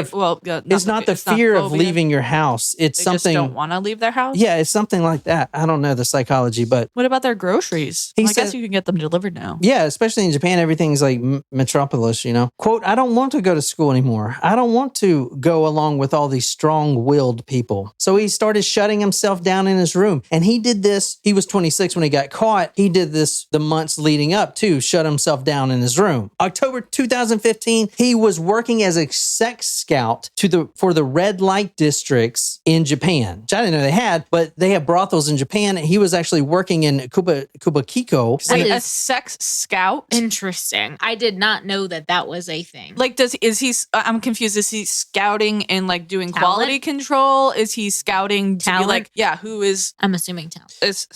of leaving your house. It's something. Just don't want to leave their house. Yeah, it's something like that. I don't know the psychology, but what about their groceries? I guess you can get them delivered now. Yeah, especially in Japan, everything's metropolis. Quote, "I don't want to go to school anymore. I don't want to go along with all these strong-willed people." So he started shutting himself down in his room, and he did this. He was 26 when he got caught. He did this the months leading up to shut himself down in his room. October 2015, he was working as a sex scout for the red light districts in Japan, which I didn't know they had, but they have brothels in Japan. And he was actually working in Kubakiko. Wait, a sex scout? Interesting. I did not know that was a thing. I'm confused. Is he scouting and doing Talent? Quality control? Is he scouting to Talent? be who is? I'm assuming talent. Is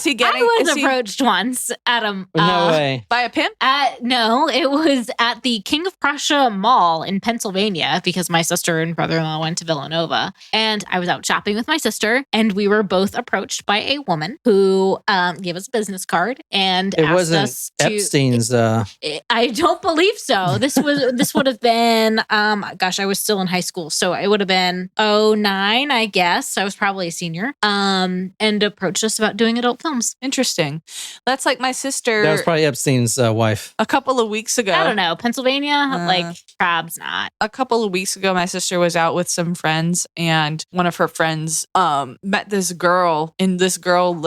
he getting? I was approached once, Adam. No way. By a pimp? No, it was at the King of Prussia Mall in Pennsylvania because my sister and brother-in-law went to Villanova. And I was out shopping with my sister, and we were both approached by a woman who gave us a business card and asked us to... Epstein's... I don't believe so. This would have been, I was still in high school, so it would have been 2009, I guess. I was probably a senior. And approached us about doing adult films. Interesting. That's my sister. That was probably Epstein's wife. A couple of weeks ago. I don't know. Pennsylvania, probably not. A couple of weeks ago, my sister was out with some friends, and one of her friends met this girl, and this girl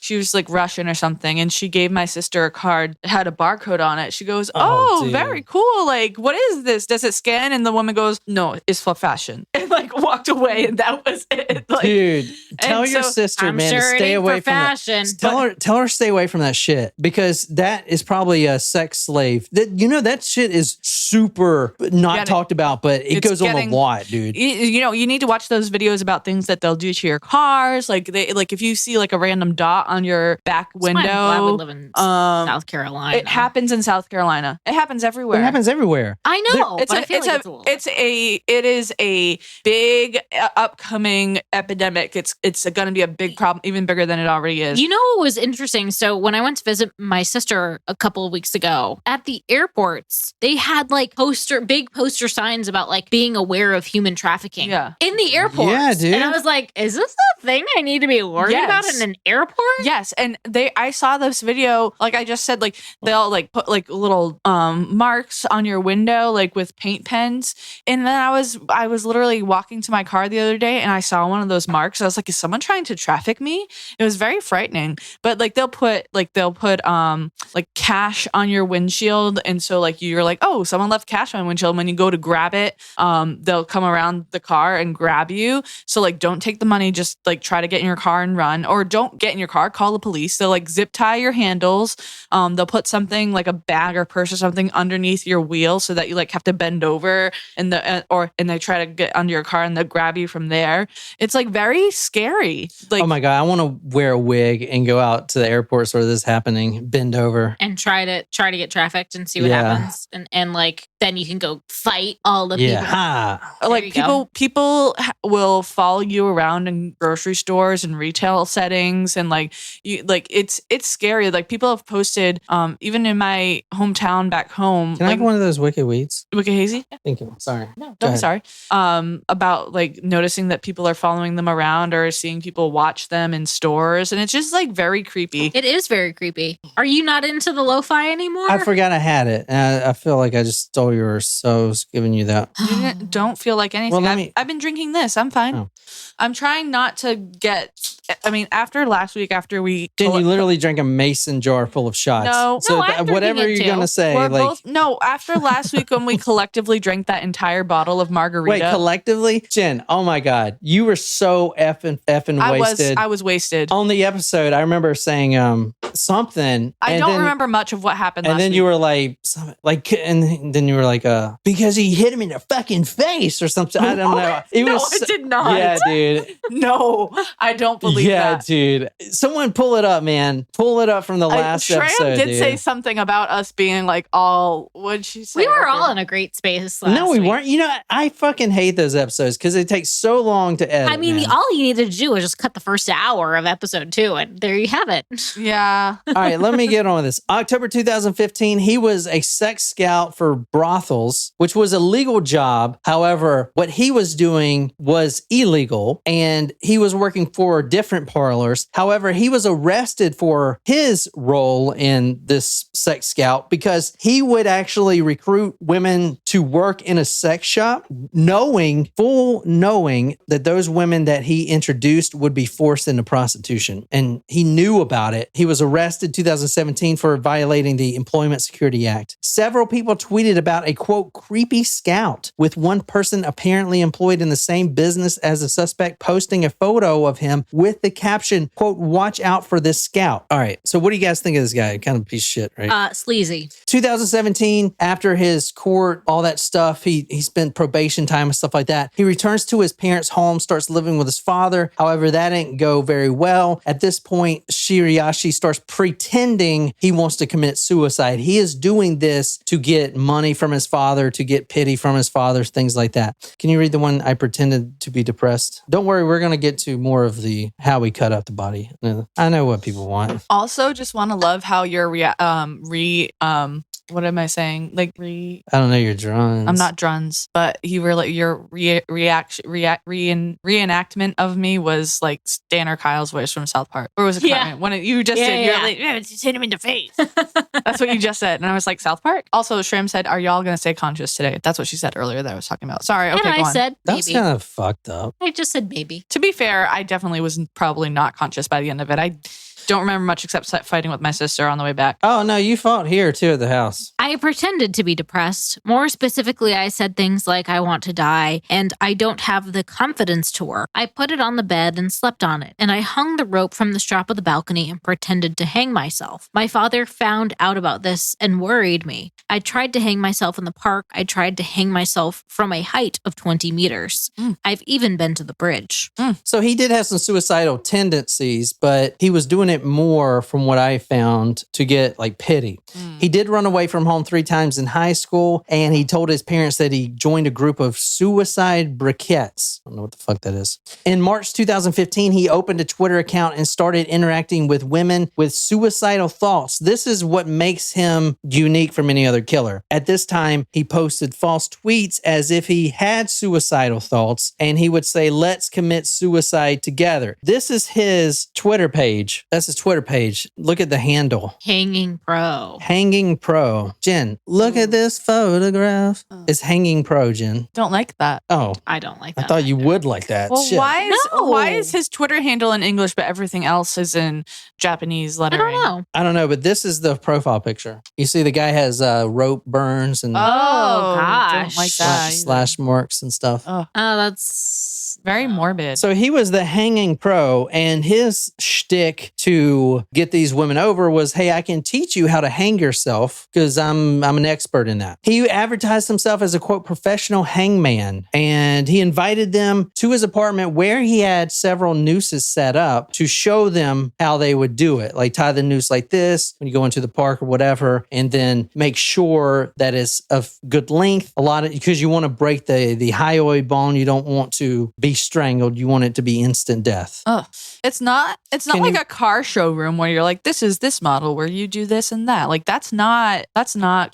she was Russian or something, and she gave my sister a card that had a barcode on it. She goes, "Oh, very cool. What is this? Does it scan?" And the woman goes, "No, it's for fashion." And walked away, and that was it. Dude, Tell your sister, I'm man, sure to it stay ain't away for from fashion. that. Tell her to stay away from that shit, because that is probably a sex slave. That shit is super not talked about, but it goes on a lot, dude. You need to watch those videos about things that they'll do to your cars. Like if you see like a random dot on your back window. I'm glad we live in South Carolina. It happens in South Carolina. It happens everywhere. It happens everywhere. I know. It is a big upcoming epidemic. It's going to be a big problem, even bigger than it already is. You know what was interesting? So when I went to visit my sister a couple of weeks ago, at the airports, they had like big poster signs about like being aware of human trafficking. Yeah. In the airports. Yeah, dude. And I was like, is this a thing I need to be worried about in an airport? Yes. And I saw this video, like I just said, like they'll like put like little marks on your window, like with paint pens. And then I was literally walking to my car the other day and I saw one of those marks. I was like, is someone trying to traffic me? It was very frightening. But like they'll put like cash on your windshield. And so like you're like, oh, someone left cash on my windshield. When you go to grab it, they'll come around the car and grab you. So like don't take the money, just like try to get in your car and run, or don't get in your car, call the police. They'll like zip tie your handles. They'll put something like a bag or purse or something underneath your wheel so that you like have to bend over and they try to get under your car and they'll grab you from there. It's like very scary. Like, oh my God, I want to wear a wig and go out to the airports where this is happening, bend over. And try to get trafficked and see what happens. And like, then you can go fight all the people. Like people will follow you around in grocery stores and retail settings. And like it's scary. Like people have posted, even in my hometown back home. Can I have one of those Wicked Weeds? Wicked Hazy? Thank you. Sorry. No, don't be sorry. About like noticing that people are following them around or seeing people watch them in stores. And it's just like very creepy. It is very creepy. Are you not into the lo-fi anymore? I forgot I had it. And I feel like I just stole yours, so I was giving you that. You don't feel like anything. Well, I've been drinking this. I'm fine. Oh. I'm trying not to get... I mean, after last week, after we... Then you literally drank a mason jar full of shots. No. So No, I'm whatever drinking it you're too. going to say, We're like... both, no, after last week when we collectively drank that entire bottle of margarita... Wait, collectively? Jen, oh my God. You were so effing wasted. I was wasted. On the episode, I remember saying something. I don't remember much of what happened last week. And then you were like, and then you were like, because he hit him in the fucking face or something. I don't know. I did not. Yeah, dude. No, I don't believe that. Yeah, dude. Someone pull it up, man. Pull it up from the last episode. Shreya did say something about us being like all, what'd she say? We were all in a great space last No, we week. weren't. You know, I fucking hate those episodes because it takes so long to edit. I mean, man. all you needed to do was just cut the first hour of episode 2, and there you have it. Yeah. All right, let me get on with this. October 2015, he was a sex scout for brothels, which was a legal job. However, what he was doing was illegal, and he was working for different parlors. However, he was arrested for his role in this sex scout because he would actually recruit women to work in a sex shop, knowing that those women that he introduced would be forced into prostitution. And he knew about it. He was arrested 2017 for violating the Employment Security Act. Several people tweeted about a, quote, creepy scout, with one person apparently employed in the same business as the suspect posting a photo of him with the caption, quote, watch out for this scout. All right, so what do you guys think of this guy? Kind of a piece of shit, right? Sleazy. 2017, after his court, all that stuff, he spent probation time and stuff like that. He returns to his parents' home, starts living with his father. However, that didn't go very well. At this point, Shiraishi starts pretending he wants to commit suicide. He is doing this to get money from his father, to get pity from his father, things like that. Can you read the one, I pretended to be depressed? Don't worry, we're going to get to more of the how we cut up the body. I know what people want. Also, just want to love how you're what am I saying? Like I don't know your drums. I'm not drums, but you were like your reenactment of me was like Stan or Kyle's voice from South Park. Or was it Cartman? When you just did, you're like, just hit him in the face. That's what you just said, and I was like, South Park. Also, Shram said, "Are y'all gonna stay conscious today?" That's what she said earlier that I was talking about. Sorry. Okay, and go I on. said That's maybe. kind of fucked up. I just said maybe. To be fair, I definitely was probably not conscious by the end of it. Don't remember much except fighting with my sister on the way back. Oh, no, you fought here too at the house. I pretended to be depressed. More specifically, I said things like, I want to die, and I don't have the confidence to work. I put it on the bed and slept on it, and I hung the rope from the strap of the balcony and pretended to hang myself. My father found out about this and worried me. I tried to hang myself in the park. I tried to hang myself from a height of 20 meters. I've even been to the bridge. So he did have some suicidal tendencies, but he was doing it more, from what I found, to get like pity. He did run away from home 3 times in high school, and he told his parents that he joined a group of suicide briquettes. I don't know what the fuck that is. In March 2015, he opened a Twitter account and started interacting with women with suicidal thoughts. This is what makes him unique from any other killer. At this time, he posted false tweets as if he had suicidal thoughts, and he would say, let's commit suicide together. This is his Twitter page. That's his Twitter page. Look at the handle. Hanging Pro. Hanging Pro. Jen, look at this photograph. It's Hanging Pro, Jen. Don't like that. Oh, I don't like I that. thought you would like that. Well, Shit. why is his Twitter handle in English but everything else is in Japanese I lettering? don't know. I don't know, but this is the profile picture. You see the guy has rope burns and Oh, gosh. don't like that. either. slash marks and stuff. Oh, Oh, that's very morbid. So he was the Hanging Pro, and his shtick to get these women over was, hey, I can teach you how to hang yourself because I'm an expert in that. He advertised himself as a, quote, professional hangman, and he invited them to his apartment where he had several nooses set up to show them how they would do it. Like tie the noose like this when you go into the park or whatever, and then make sure that it's of good length. A lot of, because you want to break the hyoid bone. You don't want to be strangled. You want it to be instant death. Ugh. It's not Can like you- a car showroom where you're like, this is this model where you do this and that. Like that's not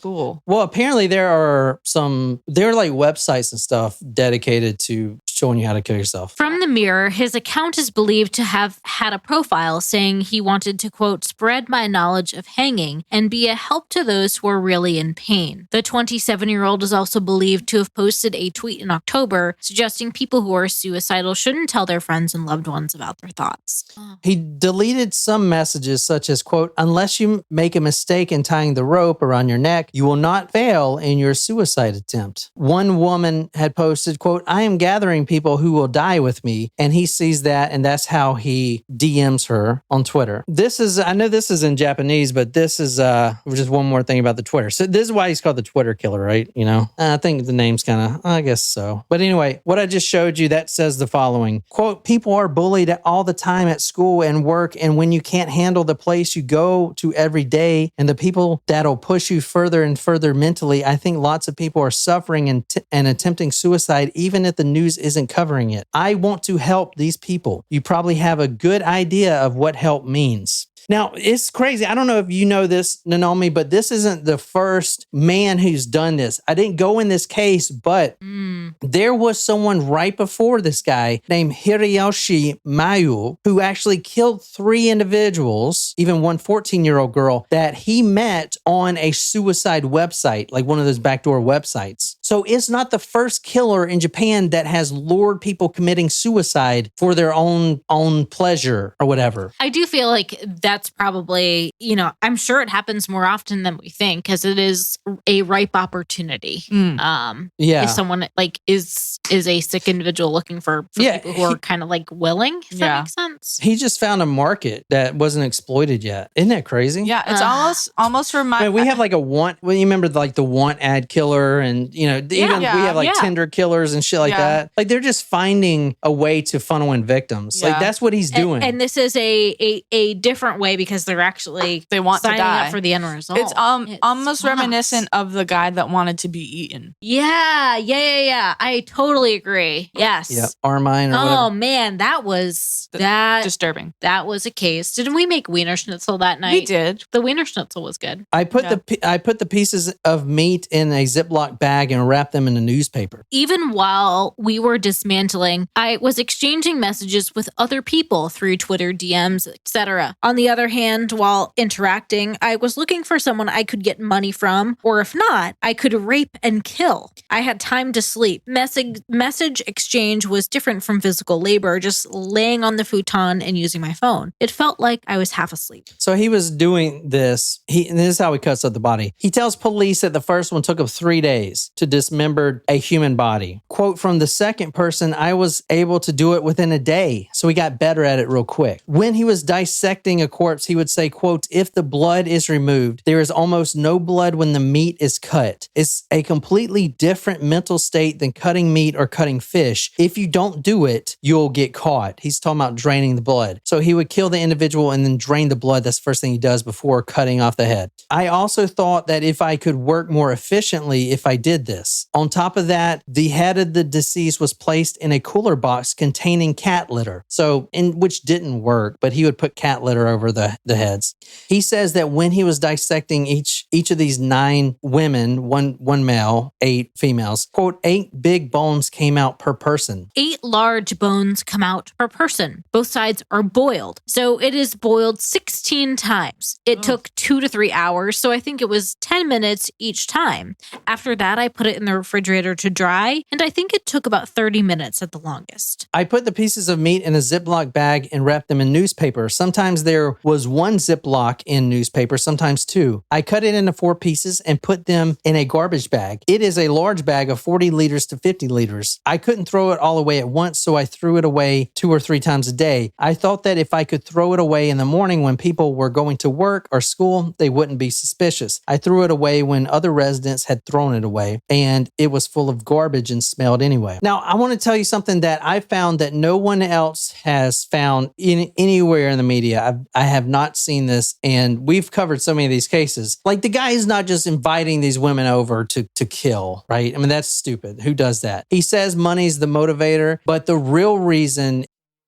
cool. Well, apparently there are like websites and stuff dedicated to showing you how to kill yourself. From the Mirror, his account is believed to have had a profile saying he wanted to, quote, spread my knowledge of hanging and be a help to those who are really in pain. The 27-year-old is also believed to have posted a tweet in October suggesting people who are suicidal shouldn't tell their friends and loved ones about their thoughts. He deleted some messages such as, quote, unless you make a mistake in tying the rope around your neck, you will not fail in your suicide attempt. One woman had posted, quote, I am gathering people who will die with me. And he sees that, and that's how he DMs her on Twitter. I know this is in Japanese, but this is just one more thing about the Twitter. So this is why he's called the Twitter killer, right? You know, I think the name's kind of, I guess so. But anyway, what I just showed you, that says the following, quote, people are bullied all the time at school and work. And when you can't handle the place you go to every day and the people that'll push you further and further mentally, I think lots of people are suffering and attempting suicide, even if the news isn't covering it. I want to help these people. You probably have a good idea of what help means. Now, it's crazy. I don't know if you know this, Nanomi, but this isn't the first man who's done this. I didn't go in this case, but there was someone right before this guy named Shiraishi Mayu who actually killed 3 individuals, even one 14-year-old girl that he met on a suicide website, like one of those backdoor websites. So it's not the first killer in Japan that has lured people committing suicide for their own pleasure or whatever. I do feel like that's probably, I'm sure it happens more often than we think because it is a ripe opportunity. Yeah. If someone like is a sick individual looking for people who are kind of like willing, if that makes sense. He just found a market that wasn't exploited yet. Isn't that crazy? Yeah, it's almost remind. I mean, we have like a want. Well, you remember like the want ad killer, and we have like Tinder killers and shit like that. Like they're just finding a way to funnel in victims. Like that's what he's doing. And this is a different way because they're actually they want to signing die up for the end result. It's almost reminiscent of the guy that wanted to be eaten. Yeah. I totally agree. Yes. Yeah, Armine or whatever. Oh man, that was disturbing. That was a case. Didn't we make Wiener Schnitzel that night? We did. The Wiener Schnitzel was good. I put the pieces of meat in a Ziploc bag and and wrap them in a newspaper. Even while we were dismantling, I was exchanging messages with other people through Twitter, DMs, etc. On the other hand, while interacting, I was looking for someone I could get money from, or if not, I could rape and kill. I had time to sleep. Message exchange was different from physical labor, just laying on the futon and using my phone. It felt like I was half asleep. So he was doing this. And this is how he cuts up the body. He tells police that the first one took him 3 days to dismember a human body. Quote from the second person, I was able to do it within a day. So he got better at it real quick. When he was dissecting a corpse, he would say, quote, if the blood is removed, there is almost no blood when the meat is cut. It's a completely different mental state than cutting meat or cutting fish. If you don't do it, you'll get caught. He's talking about draining the blood. So he would kill the individual and then drain the blood. That's the first thing he does before cutting off the head. I also thought that if I could work more efficiently if I did this. On top of that, the head of the deceased was placed in a cooler box containing cat litter. So, which didn't work, but he would put cat litter over the heads. He says that when he was dissecting each of these 9 women, one male, 8 females, quote, 8 big bones came out per person. 8 large bones come out per person. Both sides are boiled. So it is boiled 16 times. It took 2 to 3 hours, so I think it was 10 minutes each time. After that, I put it in the refrigerator to dry, and I think it took about 30 minutes at the longest. I put the pieces of meat in a Ziploc bag and wrapped them in newspaper. Sometimes there was 1 Ziploc in newspaper, sometimes 2. I cut it into 4 pieces and put them in a garbage bag. It is a large bag of 40 liters to 50 liters. I couldn't throw it all away at once, so I threw it away 2 or 3 times a day. I thought that if I could throw it away in the morning when people were going to work or school, they wouldn't be suspicious. I threw it away when other residents had thrown it away, and it was full of garbage and smelled anyway. Now, I want to tell you something that I found that no one else has found anywhere in the media. I have not seen this, and we've covered so many of these cases. Like, the guy is not just inviting these women over to kill, right? I mean, that's stupid. Who does that? He says money's the motivator, but the real reason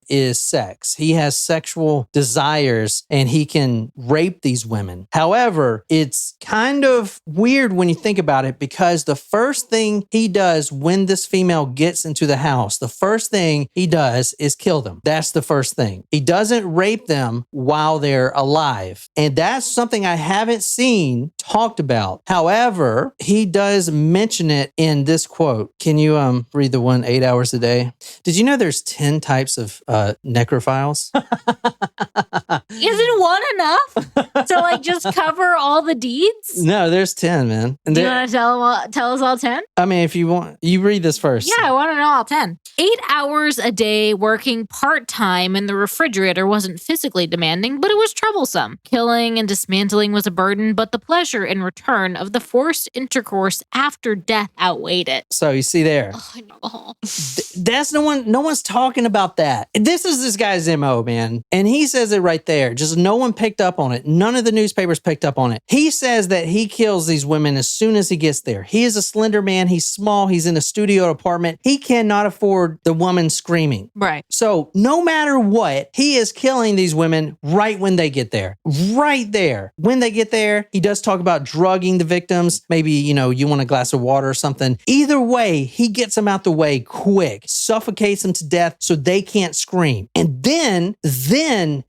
is sex. He has sexual desires and he can rape these women. However, it's kind of weird when you think about it, because the first thing he does when this female gets into the house, the first thing he does is kill them. That's the first thing. He doesn't rape them while they're alive. And that's something I haven't seen talked about. However, he does mention it in this quote. Can you read the one 8 hours a day? Did you know there's 10 types of necrophiles? Isn't one enough to like just cover all the deeds? No, there's 10, man. And Do you want to tell us all 10? I mean, if you want, you read this first. Yeah, I want to know all 10. 8 hours a day working part-time in the refrigerator wasn't physically demanding, but it was troublesome. Killing and dismantling was a burden, but the pleasure in return of the forced intercourse after death outweighed it. So you see there. Oh, I know. That's no one's talking about that. This is this guy's MO, man. And he says it right there. Just no one picked up on it. None of the newspapers picked up on it. He says that he kills these women as soon as he gets there. He is a slender man. He's small. He's in a studio apartment. He cannot afford the woman screaming. Right. So no matter what, he is killing these women right when they get there. Right there. When they get there, he does talk about drugging the victims. Maybe, you want a glass of water or something. Either way, he gets them out the way quick, suffocates them to death so they can't scream. And then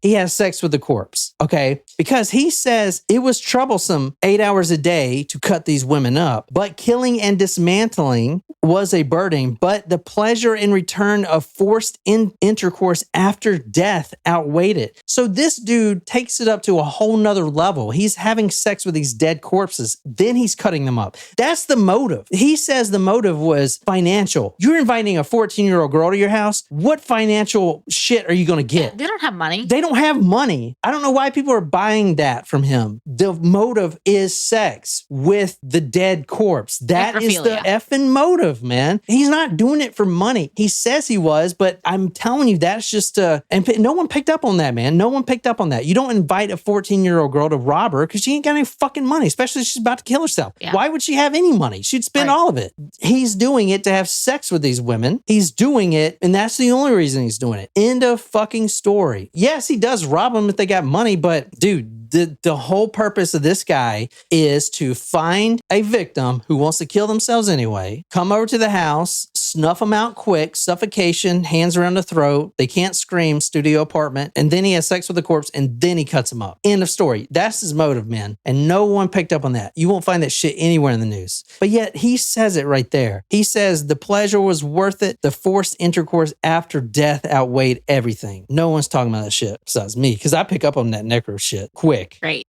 he has sex with the corpse, okay? Because he says it was troublesome 8 hours a day to cut these women up, but killing and dismantling was a burden, but the pleasure in return of forced intercourse after death outweighed it. So this dude takes it up to a whole nother level. He's having sex with these dead corpses, then he's cutting them up. That's the motive. He says the motive was financial. You're inviting a 14-year-old girl to your house. What financial shit are you going to get? They don't have money. They don't have money. I don't know why people are buying that from him. The motive is sex with the dead corpse. That is the effing motive, man. He's not doing it for money. He says he was, but I'm telling you, that's just and no one picked up on that, man. No one picked up on that. You don't invite a 14-year-old girl to rob her because she ain't got any fucking money, especially if she's about to kill herself. Yeah. Why would she have any money? She'd spend all of it. He's doing it to have sex with these women. He's doing it, and that's the only reason he's doing it. End of fucking story. Yes, he does rob them if they got money, but dude, the whole purpose of this guy is to find a victim who wants to kill themselves anyway, come over to the house, snuff them out quick, suffocation, hands around the throat, they can't scream, studio apartment, and then he has sex with the corpse, and then he cuts them up. End of story. That's his motive, man. And no one picked up on that. You won't find that shit anywhere in the news. But yet he says it right there. He says the pleasure was worth it. The forced intercourse after death outweighed everything. No one's talking about that shit besides me, because I pick up on that necro shit quick. Great.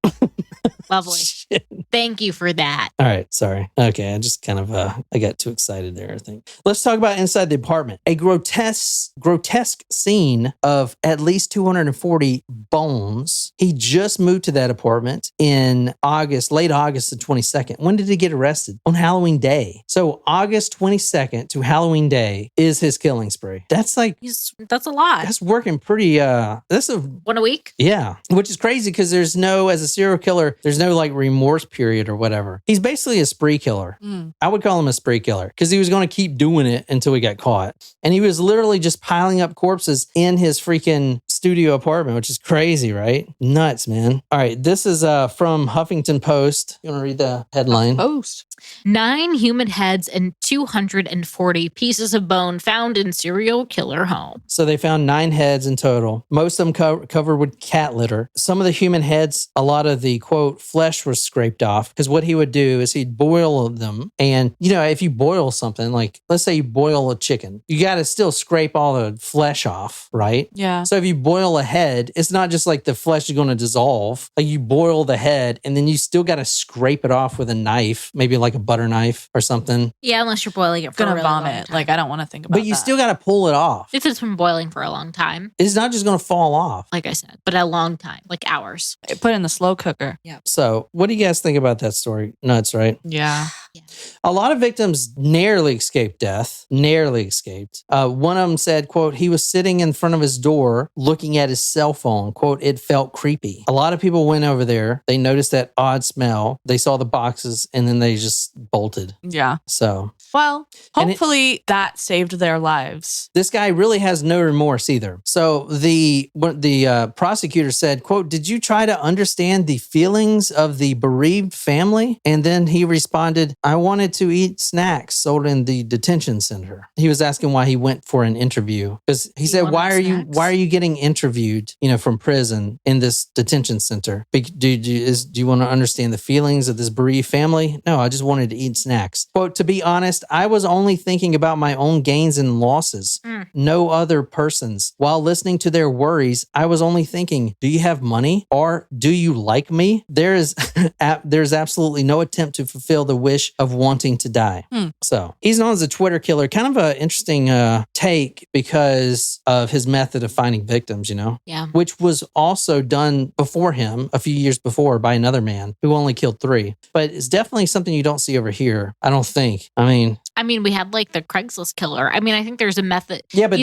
Lovely. Shit. Thank you for that. All right, sorry. Okay, I just kind of I got too excited there, I think. Let's talk about inside the apartment. A grotesque scene of at least 240 bones. He just moved to that apartment in August, late August the 22nd. When did he get arrested? On Halloween Day. So August 22nd to Halloween Day is his killing spree. That's like That's a lot. that's working pretty that's a One a week? yeah, which is crazy because there's no, as a serial killer, there's no like remorse period or whatever. He's basically a spree killer. I would call him a spree killer because he was going to keep doing it until he got caught. And he was literally just piling up corpses in his freaking studio apartment, which is crazy, right? Nuts, man. All right, this is from Huffington Post. You want to read the headline? Post. 9 human heads and 240 pieces of bone found in serial killer home. So they found 9 heads in total, most of them covered with cat litter. Some of the human heads, a lot of the, quote, flesh was scraped off because what he would do is he'd boil them. And, you know, if you boil something, like let's say you boil a chicken, you got to still scrape all the flesh off, right? Yeah. So if you boil a head, it's not just like the flesh is going to dissolve. Like you boil the head and then you still got to scrape it off with a knife, maybe like a butter knife or something. Yeah, unless you're boiling it for I'm a gonna really long vomit. time. Like, I don't want to think about But you that. still got to pull it off. If it's been boiling for a long time, It's not just going to fall off. like I said, but a long time, like hours. Put it in the slow cooker. So what do you guys think about that story? Nuts, right? Yeah. A lot of victims narrowly escaped death, narrowly escaped. One of them said, quote, he was sitting in front of his door looking at his cell phone. Quote, it felt creepy. A lot of people went over there. They noticed that odd smell. They saw the boxes and then they just bolted. Yeah. So Well, And hopefully that saved their lives. this guy really has no remorse either. So the prosecutor said, quote, did you try to understand the feelings of the bereaved family? And then he responded, I wanted to eat snacks sold in the detention center. He was asking why he went for an interview because he said, wanted why snacks? are you getting interviewed, from prison in this detention center? Do you want to understand the feelings of this bereaved family? No, I just wanted to eat snacks. Quote, to be honest, I was only thinking about my own gains and losses, no other person's. While listening to their worries, I was only thinking, do you have money or do you like me? There's absolutely no attempt to fulfill the wish of wanting to die. So he's known as a Twitter killer. Kind of an interesting take because of his method of finding victims, Yeah. which was also done before him a few years before by another man who only killed 3. But it's definitely something you don't see over here, I don't think. I mean, we had like the Craigslist killer. I mean, I think there's a method. Yeah, but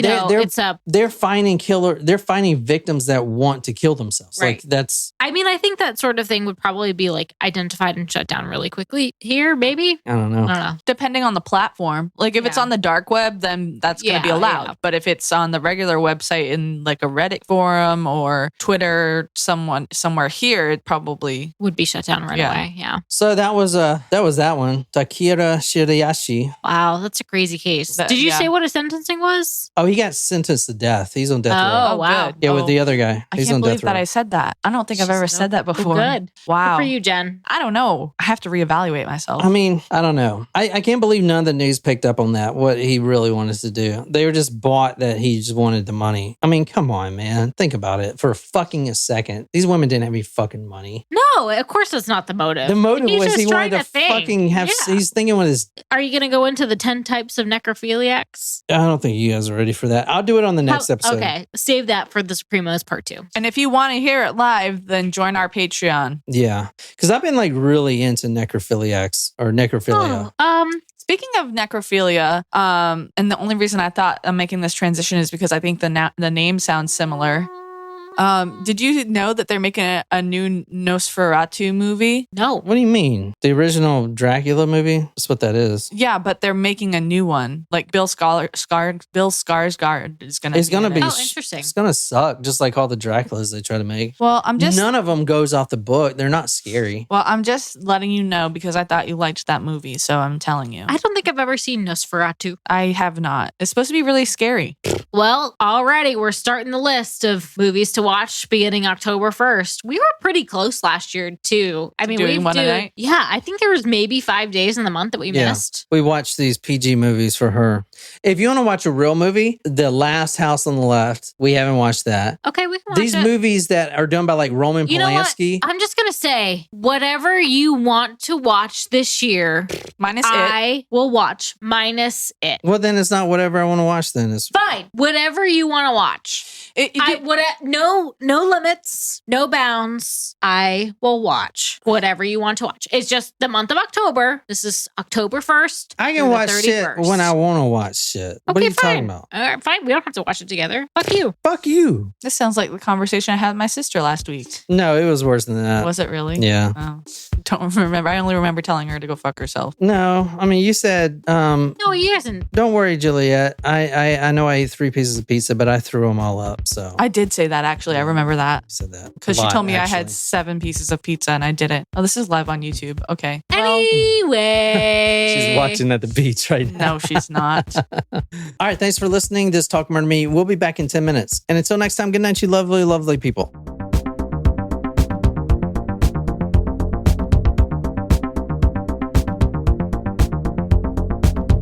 they're finding victims that want to kill themselves. Right. Like that's, I mean, I think that sort of thing would probably be like identified and shut down really quickly here, maybe. I don't know. I don't know. Depending on the platform. Like if it's Yeah. on the dark web, then that's going to be Yeah, allowed. yeah. But if it's on the regular website in like a Reddit forum or Twitter, somewhere here, it probably. Would be shut down right Yeah. away. Yeah. So that was that one. Takahiro Shiraishi. Wow, that's a crazy case. That- Did you yeah. say what his sentencing was? Oh, he got sentenced to death. He's on death row. Oh, wow. good. Yeah, with Oh, the other guy. I He's can't on believe death that row. I said that. I don't think I've ever said that before. Good. Wow. Good for you, Jen. I don't know. I have to reevaluate myself. I mean, I don't know. I can't believe none of the news picked up on that, what he really wanted to do. They were just bought that he just wanted the money. I mean, come on, man. Think about it for fucking a second. These women didn't have any fucking money. No, of course that's not the motive. The motive He's was just he wanted trying to think. fucking have, Yeah. he's thinking with his, Are you going to go into the 10 types of necrophiliacs? I don't think you guys are ready for that. I'll do it on the next episode. Okay, save that for the Supremos part 2. and if you want to hear it live, then join our Patreon. Yeah. Because I've been like really into necrophiliacs or necrophilia. Speaking of necrophilia, and the only reason I thought I'm making this transition is because I think the name sounds similar. Did you know that they're making a new Nosferatu movie? No. What do you mean? The original Dracula movie? That's what that is. Yeah, but they're making a new one. Like Bill Skarsgård is going to It's going to be. Oh, interesting. It's going to suck, just like all the Draculas they try to make. Well, None of them goes off the book. They're not scary. Well, I'm just letting you know because I thought you liked that movie, so I'm telling you. I don't think I've ever seen Nosferatu. I have not. It's supposed to be really scary. Well, already we're starting the list of movies to watch beginning October 1st. We were pretty close last year too. I mean, Doing one a night? Yeah, I think there was maybe 5 days in the month that we missed. We watched these PG movies for her. If you want to watch a real movie, The Last House on the Left, we haven't watched that. Okay, we can watch These it. movies that are done by like Roman You know what? Polanski. I'm just gonna say, whatever you want to watch this year, Minus it. I will watch minus it. Well, then it's not whatever I want to watch. Then it's Fine, whatever you want to watch. No limits, no bounds. I will watch whatever you want to watch. It's just the month of October. This is October 1st. I can watch shit when I want to watch shit. What are you talking about? All right, fine. We don't have to watch it together. Fuck you. Fuck you. This sounds like the conversation I had with my sister last week. No, it was worse than that. Was it really? Yeah. Oh, don't remember. I only remember telling her to go fuck herself. No, I mean, you said, No, he hasn't. don't worry, Juliet. I know I ate 3 pieces of pizza, but I threw them all up. So I did say that actually. I remember that. You said that. Because she A lot, told me I actually. had 7 pieces of pizza and I didn't. Oh, this is live on YouTube. Okay. Well, Anyway. She's watching at the beach right now. no, she's not. All right. Thanks for listening. This Talk Murder Me. We'll be back in 10 minutes. And until next time, good night, you lovely, lovely people.